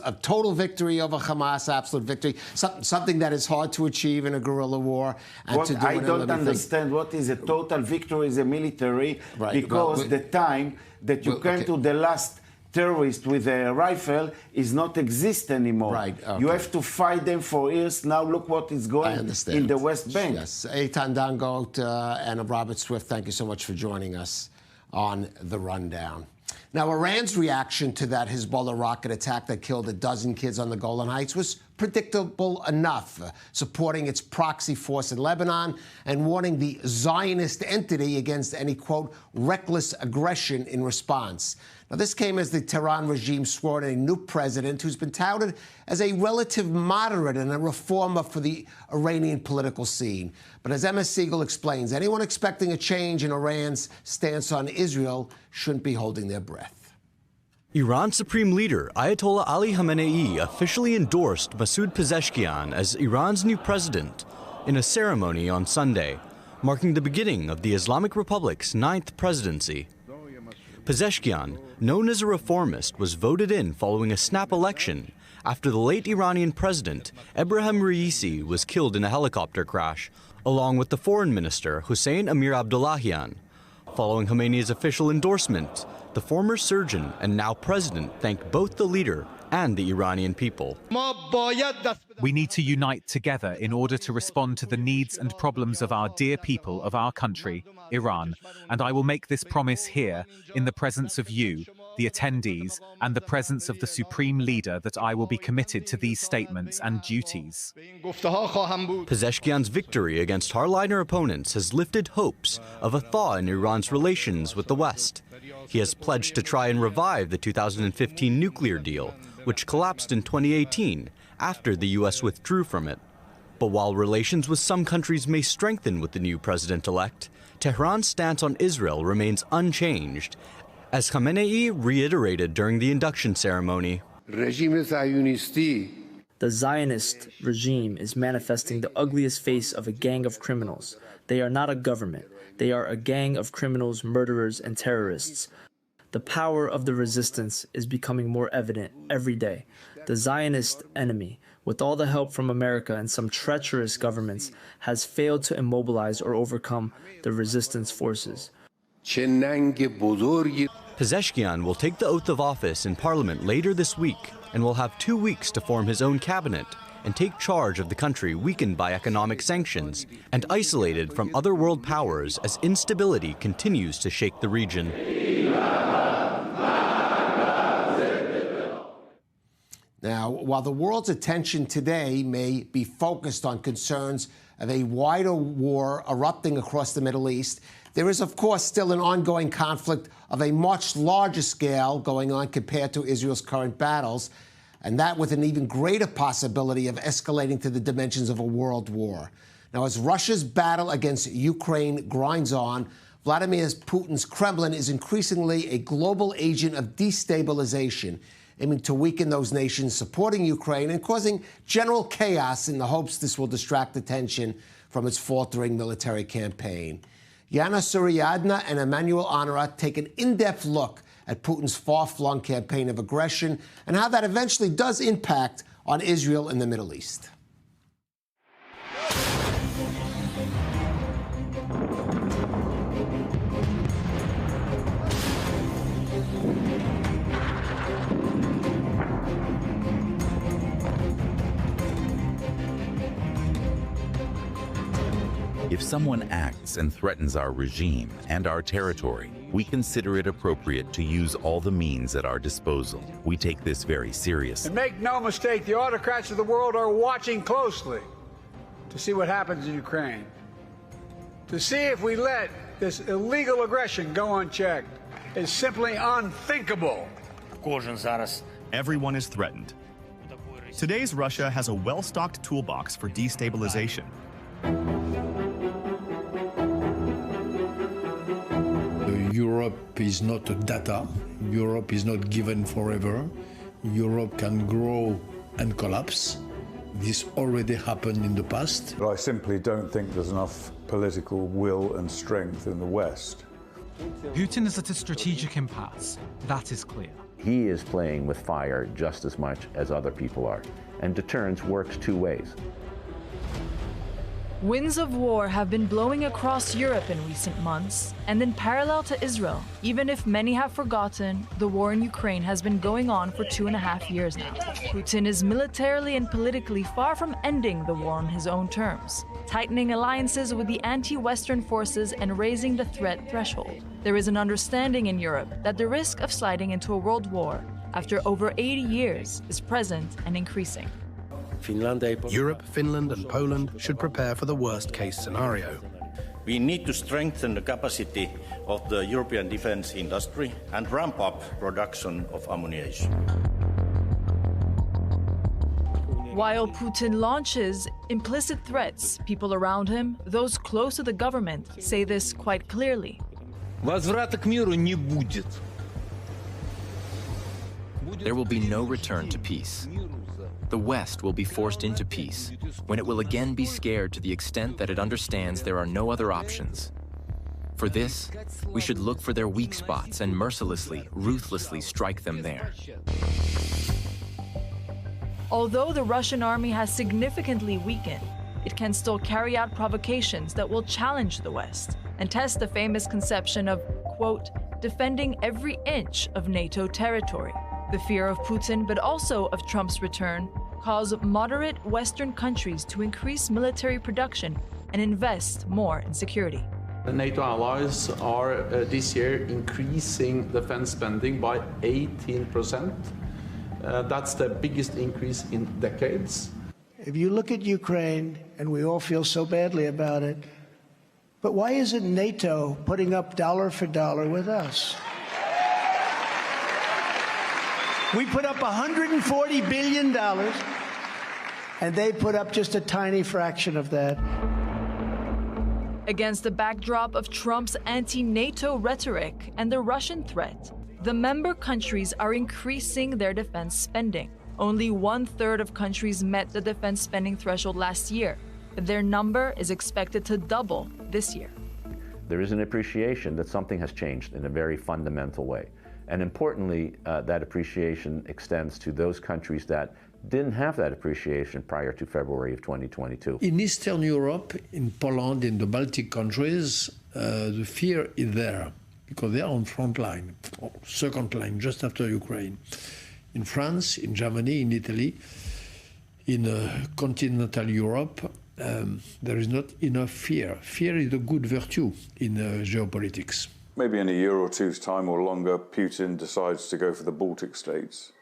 a total victory over Hamas, absolute victory, something that is hard to achieve in a guerrilla war. And What to do I don't understand what is a total victory is a military, because the time that you came to the last terrorist with a rifle is not exist anymore. Right. Okay. You have to fight them for years. Now look what is going in the West Bank. Yes. Eitan Dangot and Robert Swift, thank you so much for joining us on The Rundown. Now, Iran's reaction to that Hezbollah rocket attack that killed a dozen kids on the Golan Heights was predictable enough, supporting its proxy force in Lebanon and warning the Zionist entity against any, quote, reckless aggression in response. Now, this came as the Tehran regime swore in a new president who's been touted as a relative moderate and a reformer for the Iranian political scene. But as Emma Siegel explains, anyone expecting a change in Iran's stance on Israel shouldn't be holding their breath. Iran's supreme leader, Ayatollah Ali Khamenei, officially endorsed Masoud Pezeshkian as Iran's new president in a ceremony on Sunday, marking the beginning of the Islamic Republic's 9th presidency. Pezeshkian, known as a reformist, was voted in following a snap election after the late Iranian president, Ebrahim Raisi, was killed in a helicopter crash, along with the foreign minister, Hossein Amir Abdullahian. Following Khamenei's official endorsement, the former surgeon and now president thanked both the leader and the Iranian people. We need to unite together in order to respond to the needs and problems of our dear people of our country, Iran, and I will make this promise here in the presence of you, the attendees, and the presence of the Supreme Leader that I will be committed to these statements and duties. Pezeshkian's victory against hardliner opponents has lifted hopes of a thaw in Iran's relations with the West. He has pledged to try and revive the 2015 nuclear deal, which collapsed in 2018 after the U.S. withdrew from it. But while relations with some countries may strengthen with the new president-elect, Tehran's stance on Israel remains unchanged, as Khamenei reiterated during the induction ceremony. The Zionist regime is manifesting the ugliest face of a gang of criminals. They are not a government. They are a gang of criminals, murderers, and terrorists. The power of the resistance is becoming more evident every day. The Zionist enemy with all the help from America and some treacherous governments, has failed to immobilize or overcome the resistance forces. Pezeshkian will take the oath of office in parliament later this week and will have 2 weeks to form his own cabinet and take charge of the country weakened by economic sanctions and isolated from other world powers as instability continues to shake the region. Now, while the world's attention today may be focused on concerns of a wider war erupting across the Middle East, there is, of course, still an ongoing conflict of a much larger scale going on compared to Israel's current battles, and that with an even greater possibility of escalating to the dimensions of a world war. Now, as Russia's battle against Ukraine grinds on, Vladimir Putin's Kremlin is increasingly a global agent of destabilization, aiming to weaken those nations supporting Ukraine and causing general chaos in the hopes this will distract attention from its faltering military campaign. Yana Suryadna and Emmanuel Honorat take an in-depth look at Putin's far-flung campaign of aggression and how that eventually does impact on Israel and the Middle East. If someone acts and threatens our regime and our territory, we consider it appropriate to use all the means at our disposal. We take this very seriously. And make no mistake, the autocrats of the world are watching closely to see what happens in Ukraine, to see if we let this illegal aggression go unchecked. Is simply unthinkable. Everyone is threatened. Today's Russia has a well-stocked toolbox for destabilization. Europe is not a data. Europe is not given forever. Europe can grow and collapse. This already happened in the past. But I simply don't think there's enough political will and strength in the West. Putin is at a strategic impasse. That is clear. He is playing with fire just as much as other people are. And deterrence works two ways. Winds of war have been blowing across Europe in recent months, and in parallel to Israel, even if many have forgotten, the war in Ukraine has been going on for 2.5 years now. Putin is militarily and politically far from ending the war on his own terms, tightening alliances with the anti-Western forces and raising the threat threshold. There is an understanding in Europe that the risk of sliding into a world war after over 80 years is present and increasing. Europe, Finland and Poland should prepare for the worst-case scenario. We need to strengthen the capacity of the European defense industry and ramp up production of ammunition. While Putin launches implicit threats, people around him, those close to the government, say this quite clearly. There will be no return to peace. The West will be forced into peace when it will again be scared to the extent that it understands there are no other options. For this, we should look for their weak spots and mercilessly, ruthlessly strike them there. Although the Russian army has significantly weakened, it can still carry out provocations that will challenge the West and test the famous conception of, quote, defending every inch of NATO territory. The fear of Putin, but also of Trump's return, caused moderate Western countries to increase military production and invest more in security. The NATO allies are this year increasing defense spending by 18%. That's the biggest increase in decades. If you look at Ukraine, and we all feel so badly about it, but why isn't NATO putting up dollar for dollar with us? We put up $140 billion, and they put up just a tiny fraction of that. Against the backdrop of Trump's anti-NATO rhetoric and the Russian threat, the member countries are increasing their defense spending. Only 1/3 of countries met the defense spending threshold last year, but their number is expected to double this year. There is an appreciation that something has changed in a very fundamental way. And importantly, that appreciation extends to those countries that didn't have that appreciation prior to February of 2022. In Eastern Europe, in Poland, in the Baltic countries, the fear is there because they are on front line, or second line, just after Ukraine. In France, in Germany, in Italy, in continental Europe, there is not enough fear. Fear is a good virtue in geopolitics. Maybe in a year or two's time or longer, Putin decides to go for the Baltic states,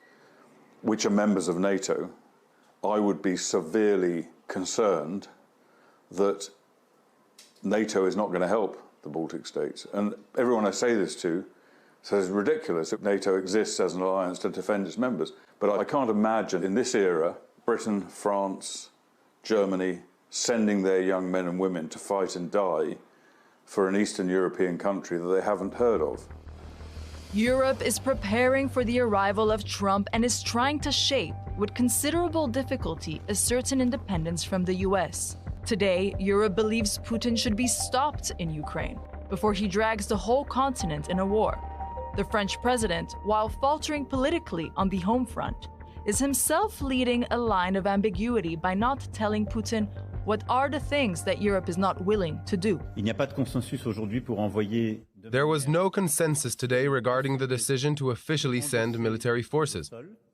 which are members of NATO. I would be severely concerned that NATO is not going to help the Baltic states. And everyone I say this to says it's ridiculous that NATO exists as an alliance to defend its members. But I can't imagine in this era, Britain, France, Germany, sending their young men and women to fight and die for an Eastern European country that they haven't heard of. Europe is preparing for the arrival of Trump and is trying to shape, with considerable difficulty, a certain independence from the US. Today, Europe believes Putin should be stopped in Ukraine before he drags the whole continent in a war. The French president, while faltering politically on the home front, is himself leading a line of ambiguity by not telling Putin what are the things that Europe is not willing to do. There was no consensus today regarding the decision to officially send military forces.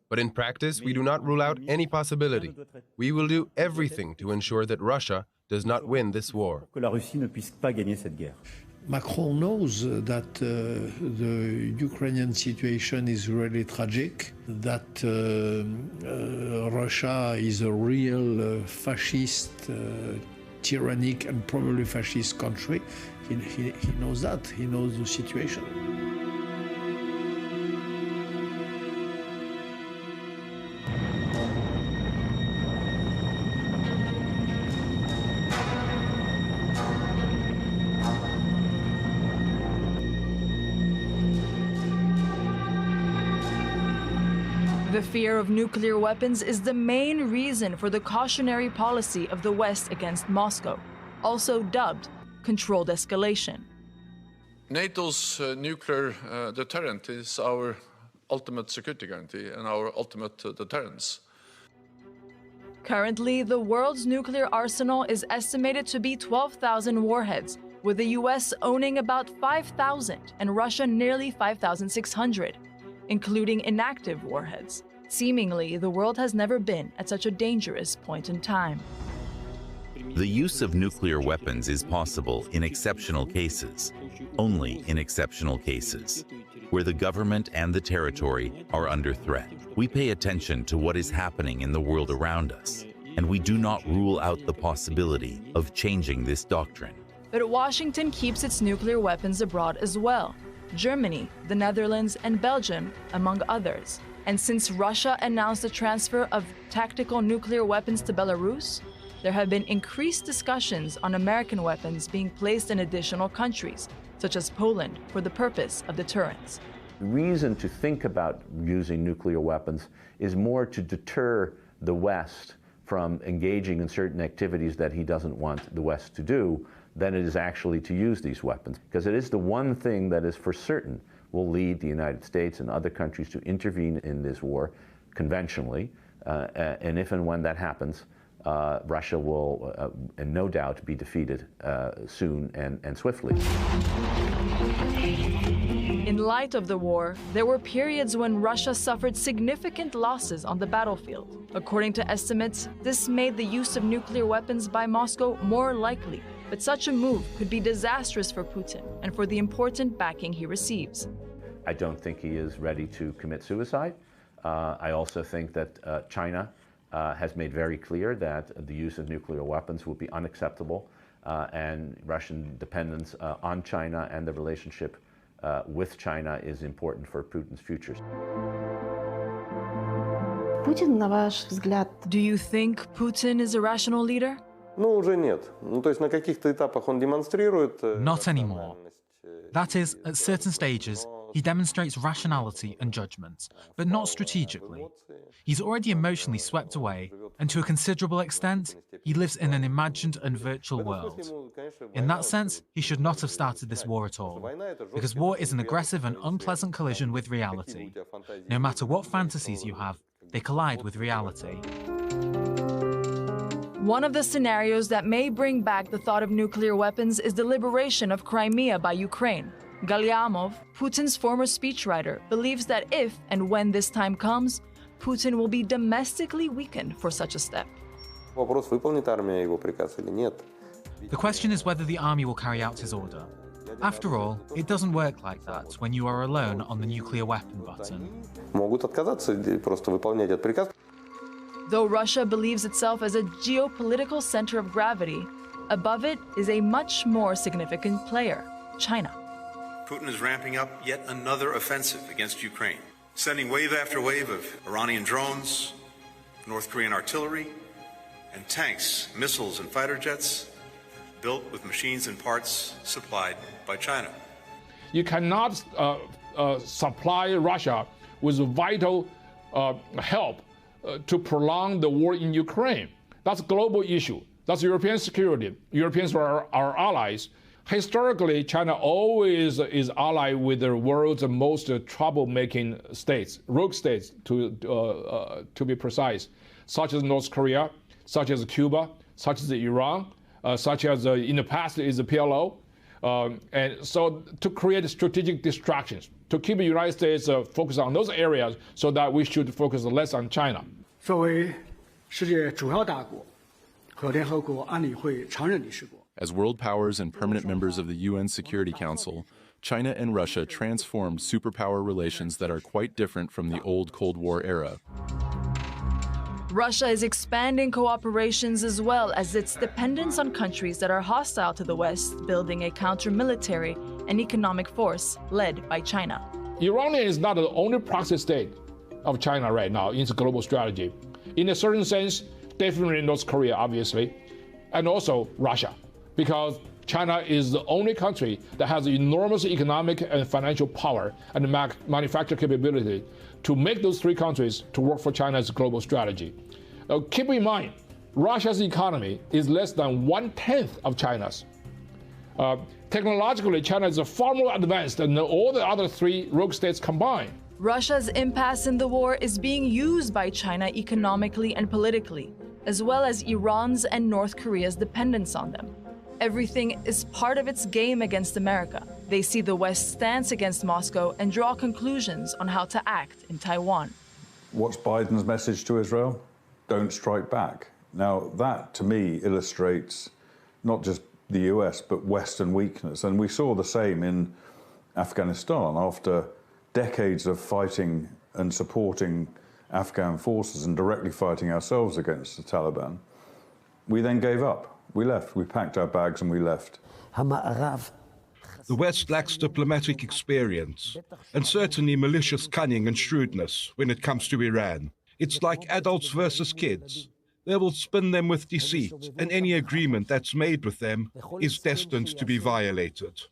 But in practice, we do not rule out any possibility. We will do everything to ensure that Russia does not win this war. Macron knows that the Ukrainian situation is really tragic, that Russia is a real fascist, tyrannic and probably fascist country. He knows that. He knows the situation. The fear of nuclear weapons is the main reason for the cautionary policy of the West against Moscow, also dubbed controlled escalation. NATO's nuclear deterrent is our ultimate security guarantee and our ultimate deterrence. Currently, the world's nuclear arsenal is estimated to be 12,000 warheads, with the US owning about 5,000 and Russia nearly 5,600, including inactive warheads. Seemingly, the world has never been at such a dangerous point in time. The use of nuclear weapons is possible in exceptional cases, only in exceptional cases, where the government and the territory are under threat. We pay attention to what is happening in the world around us, and we do not rule out the possibility of changing this doctrine. But Washington keeps its nuclear weapons abroad as well. Germany, the Netherlands, and Belgium, among others. And since Russia announced the transfer of tactical nuclear weapons to Belarus, there have been increased discussions on American weapons being placed in additional countries, such as Poland, for the purpose of deterrence. The reason to think about using nuclear weapons is more to deter the West from engaging in certain activities that he doesn't want the West to do than it is actually to use these weapons. Because it is the one thing that is for certain will lead the United States and other countries to intervene in this war conventionally. And if and when that happens, Russia will, no doubt, be defeated soon and swiftly. In light of the war, there were periods when Russia suffered significant losses on the battlefield. According to estimates, this made the use of nuclear weapons by Moscow more likely. But such a move could be disastrous for Putin and for the important backing he receives. I don't think he is ready to commit suicide. I also think that China has made very clear that the use of nuclear weapons would be unacceptable, and Russian dependence on China and the relationship with China is important for Putin's future. Do you think Putin is a rational leader? Not anymore. That is, at certain stages, he demonstrates rationality and judgment, but not strategically. He's already emotionally swept away, and to a considerable extent, he lives in an imagined and virtual world. In that sense, he should not have started this war at all, because war is an aggressive and unpleasant collision with reality. No matter what fantasies you have, they collide with reality. One of the scenarios that may bring back the thought of nuclear weapons is the liberation of Crimea by Ukraine. Galyamov, Putin's former speechwriter, believes that if and when this time comes, Putin will be domestically weakened for such a step. The question is whether the army will carry out his order. After all, it doesn't work like that when you are alone on the nuclear weapon button. Though Russia believes itself as a geopolitical center of gravity, above it is a much more significant player, China. Putin is ramping up yet another offensive against Ukraine, sending wave after wave of Iranian drones, North Korean artillery, and tanks, missiles, and fighter jets built with machines and parts supplied by China. You cannot supply Russia with vital help to prolong the war in Ukraine. That's a global issue. That's European security. Europeans are our allies. Historically, China always is allied with the world's most troublemaking states, rogue states to be precise, such as North Korea, such as Cuba, such as Iran, such as in the past is the PLO. And so to create strategic distractions, to keep the United States focused on those areas so that we should focus less on China. 作为世界主要大国和联合国安理会常任理事国 As world powers and permanent members of the UN Security Council, China and Russia transformed superpower relations that are quite different from the old Cold War era. Russia is expanding cooperations as well as its dependence on countries that are hostile to the West, building a counter-military and economic force led by China. Iran is not the only proxy state of China right now in its global strategy. In a certain sense, definitely North Korea, obviously, and also Russia, because China is the only country that has enormous economic and financial power and manufacturing capability to make those three countries to work for China's global strategy. Keep in mind, Russia's economy is less than 1/10 of China's. Technologically, China is far more advanced than all the other three rogue states combined. Russia's impasse in the war is being used by China economically and politically, as well as Iran's and North Korea's dependence on them. Everything is part of its game against America. They see the West's stance against Moscow and draw conclusions on how to act in Taiwan. What's Biden's message to Israel? Don't strike back. Now, that to me illustrates not just the US, but Western weakness. And we saw the same in Afghanistan after decades of fighting and supporting Afghan forces and directly fighting ourselves against the Taliban. We then gave up. We left. We packed our bags and we left. The West lacks diplomatic experience and certainly malicious cunning and shrewdness when it comes to Iran. It's like adults versus kids. They will spin them with deceit, and any agreement that's made with them is destined to be violated.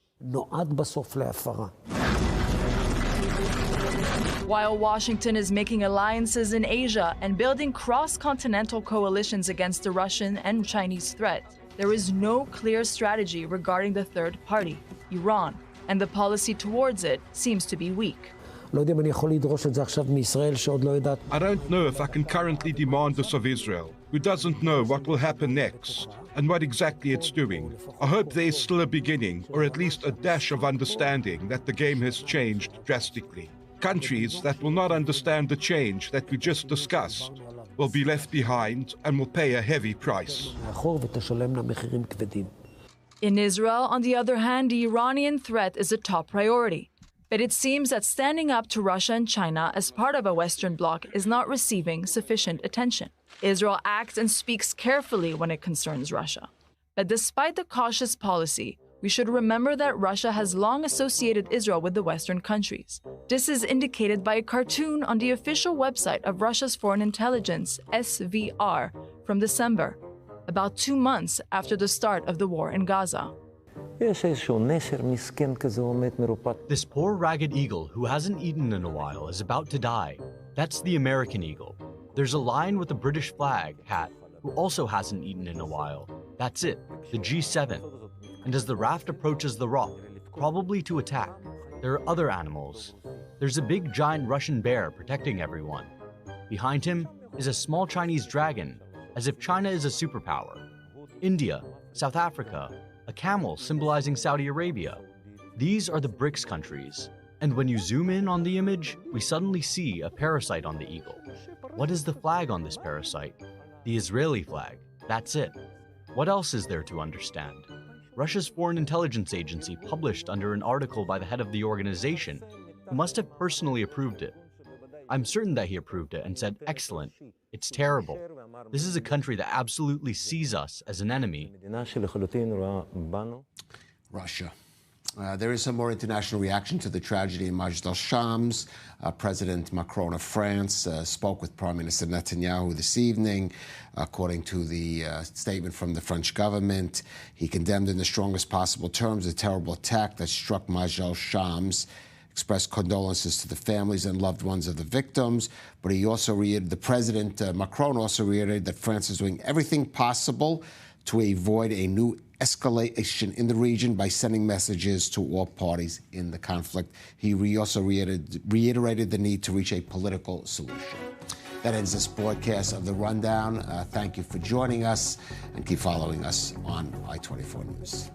While Washington is making alliances in Asia and building cross-continental coalitions against the Russian and Chinese threat, there is no clear strategy regarding the third party, Iran, and the policy towards it seems to be weak. I don't know if I can currently demand this of Israel, who doesn't know what will happen next and what exactly it's doing. I hope there is still a beginning, or at least a dash of understanding that the game has changed drastically. Countries that will not understand the change that we just discussed will be left behind and will pay a heavy price. In Israel, on the other hand, the Iranian threat is a top priority. But it seems that standing up to Russia and China as part of a Western bloc is not receiving sufficient attention. Israel acts and speaks carefully when it concerns Russia. But despite the cautious policy, we should remember that Russia has long associated Israel with the Western countries. This is indicated by a cartoon on the official website of Russia's Foreign Intelligence, SVR, from December, about 2 months after the start of the war in Gaza. This poor ragged eagle who hasn't eaten in a while is about to die. That's the American eagle. There's a lion with a British flag hat who also hasn't eaten in a while. That's it, the G7. And as the raft approaches the rock, probably to attack, there are other animals. There's a big giant Russian bear protecting everyone. Behind him is a small Chinese dragon, as if China is a superpower. India, South Africa, a camel symbolizing Saudi Arabia. These are the BRICS countries. And when you zoom in on the image, we suddenly see a parasite on the eagle. What is the flag on this parasite? The Israeli flag. That's it. What else is there to understand? Russia's Foreign Intelligence Agency published under an article by the head of the organization, who must have personally approved it. I'm certain that he approved it and said, excellent, it's terrible. This is a country that absolutely sees us as an enemy. Russia. There is some more international reaction to the tragedy in Majdal Shams. President Macron of France spoke with Prime Minister Netanyahu this evening. According to the statement from the French government, he condemned in the strongest possible terms the terrible attack that struck Majdal Shams, expressed condolences to the families and loved ones of the victims, but he also Macron also reiterated that France is doing everything possible to avoid a new escalation in the region by sending messages to all parties in the conflict. He also reiterated the need to reach a political solution. That ends this broadcast of The Rundown. Thank you for joining us, and keep following us on I-24 News.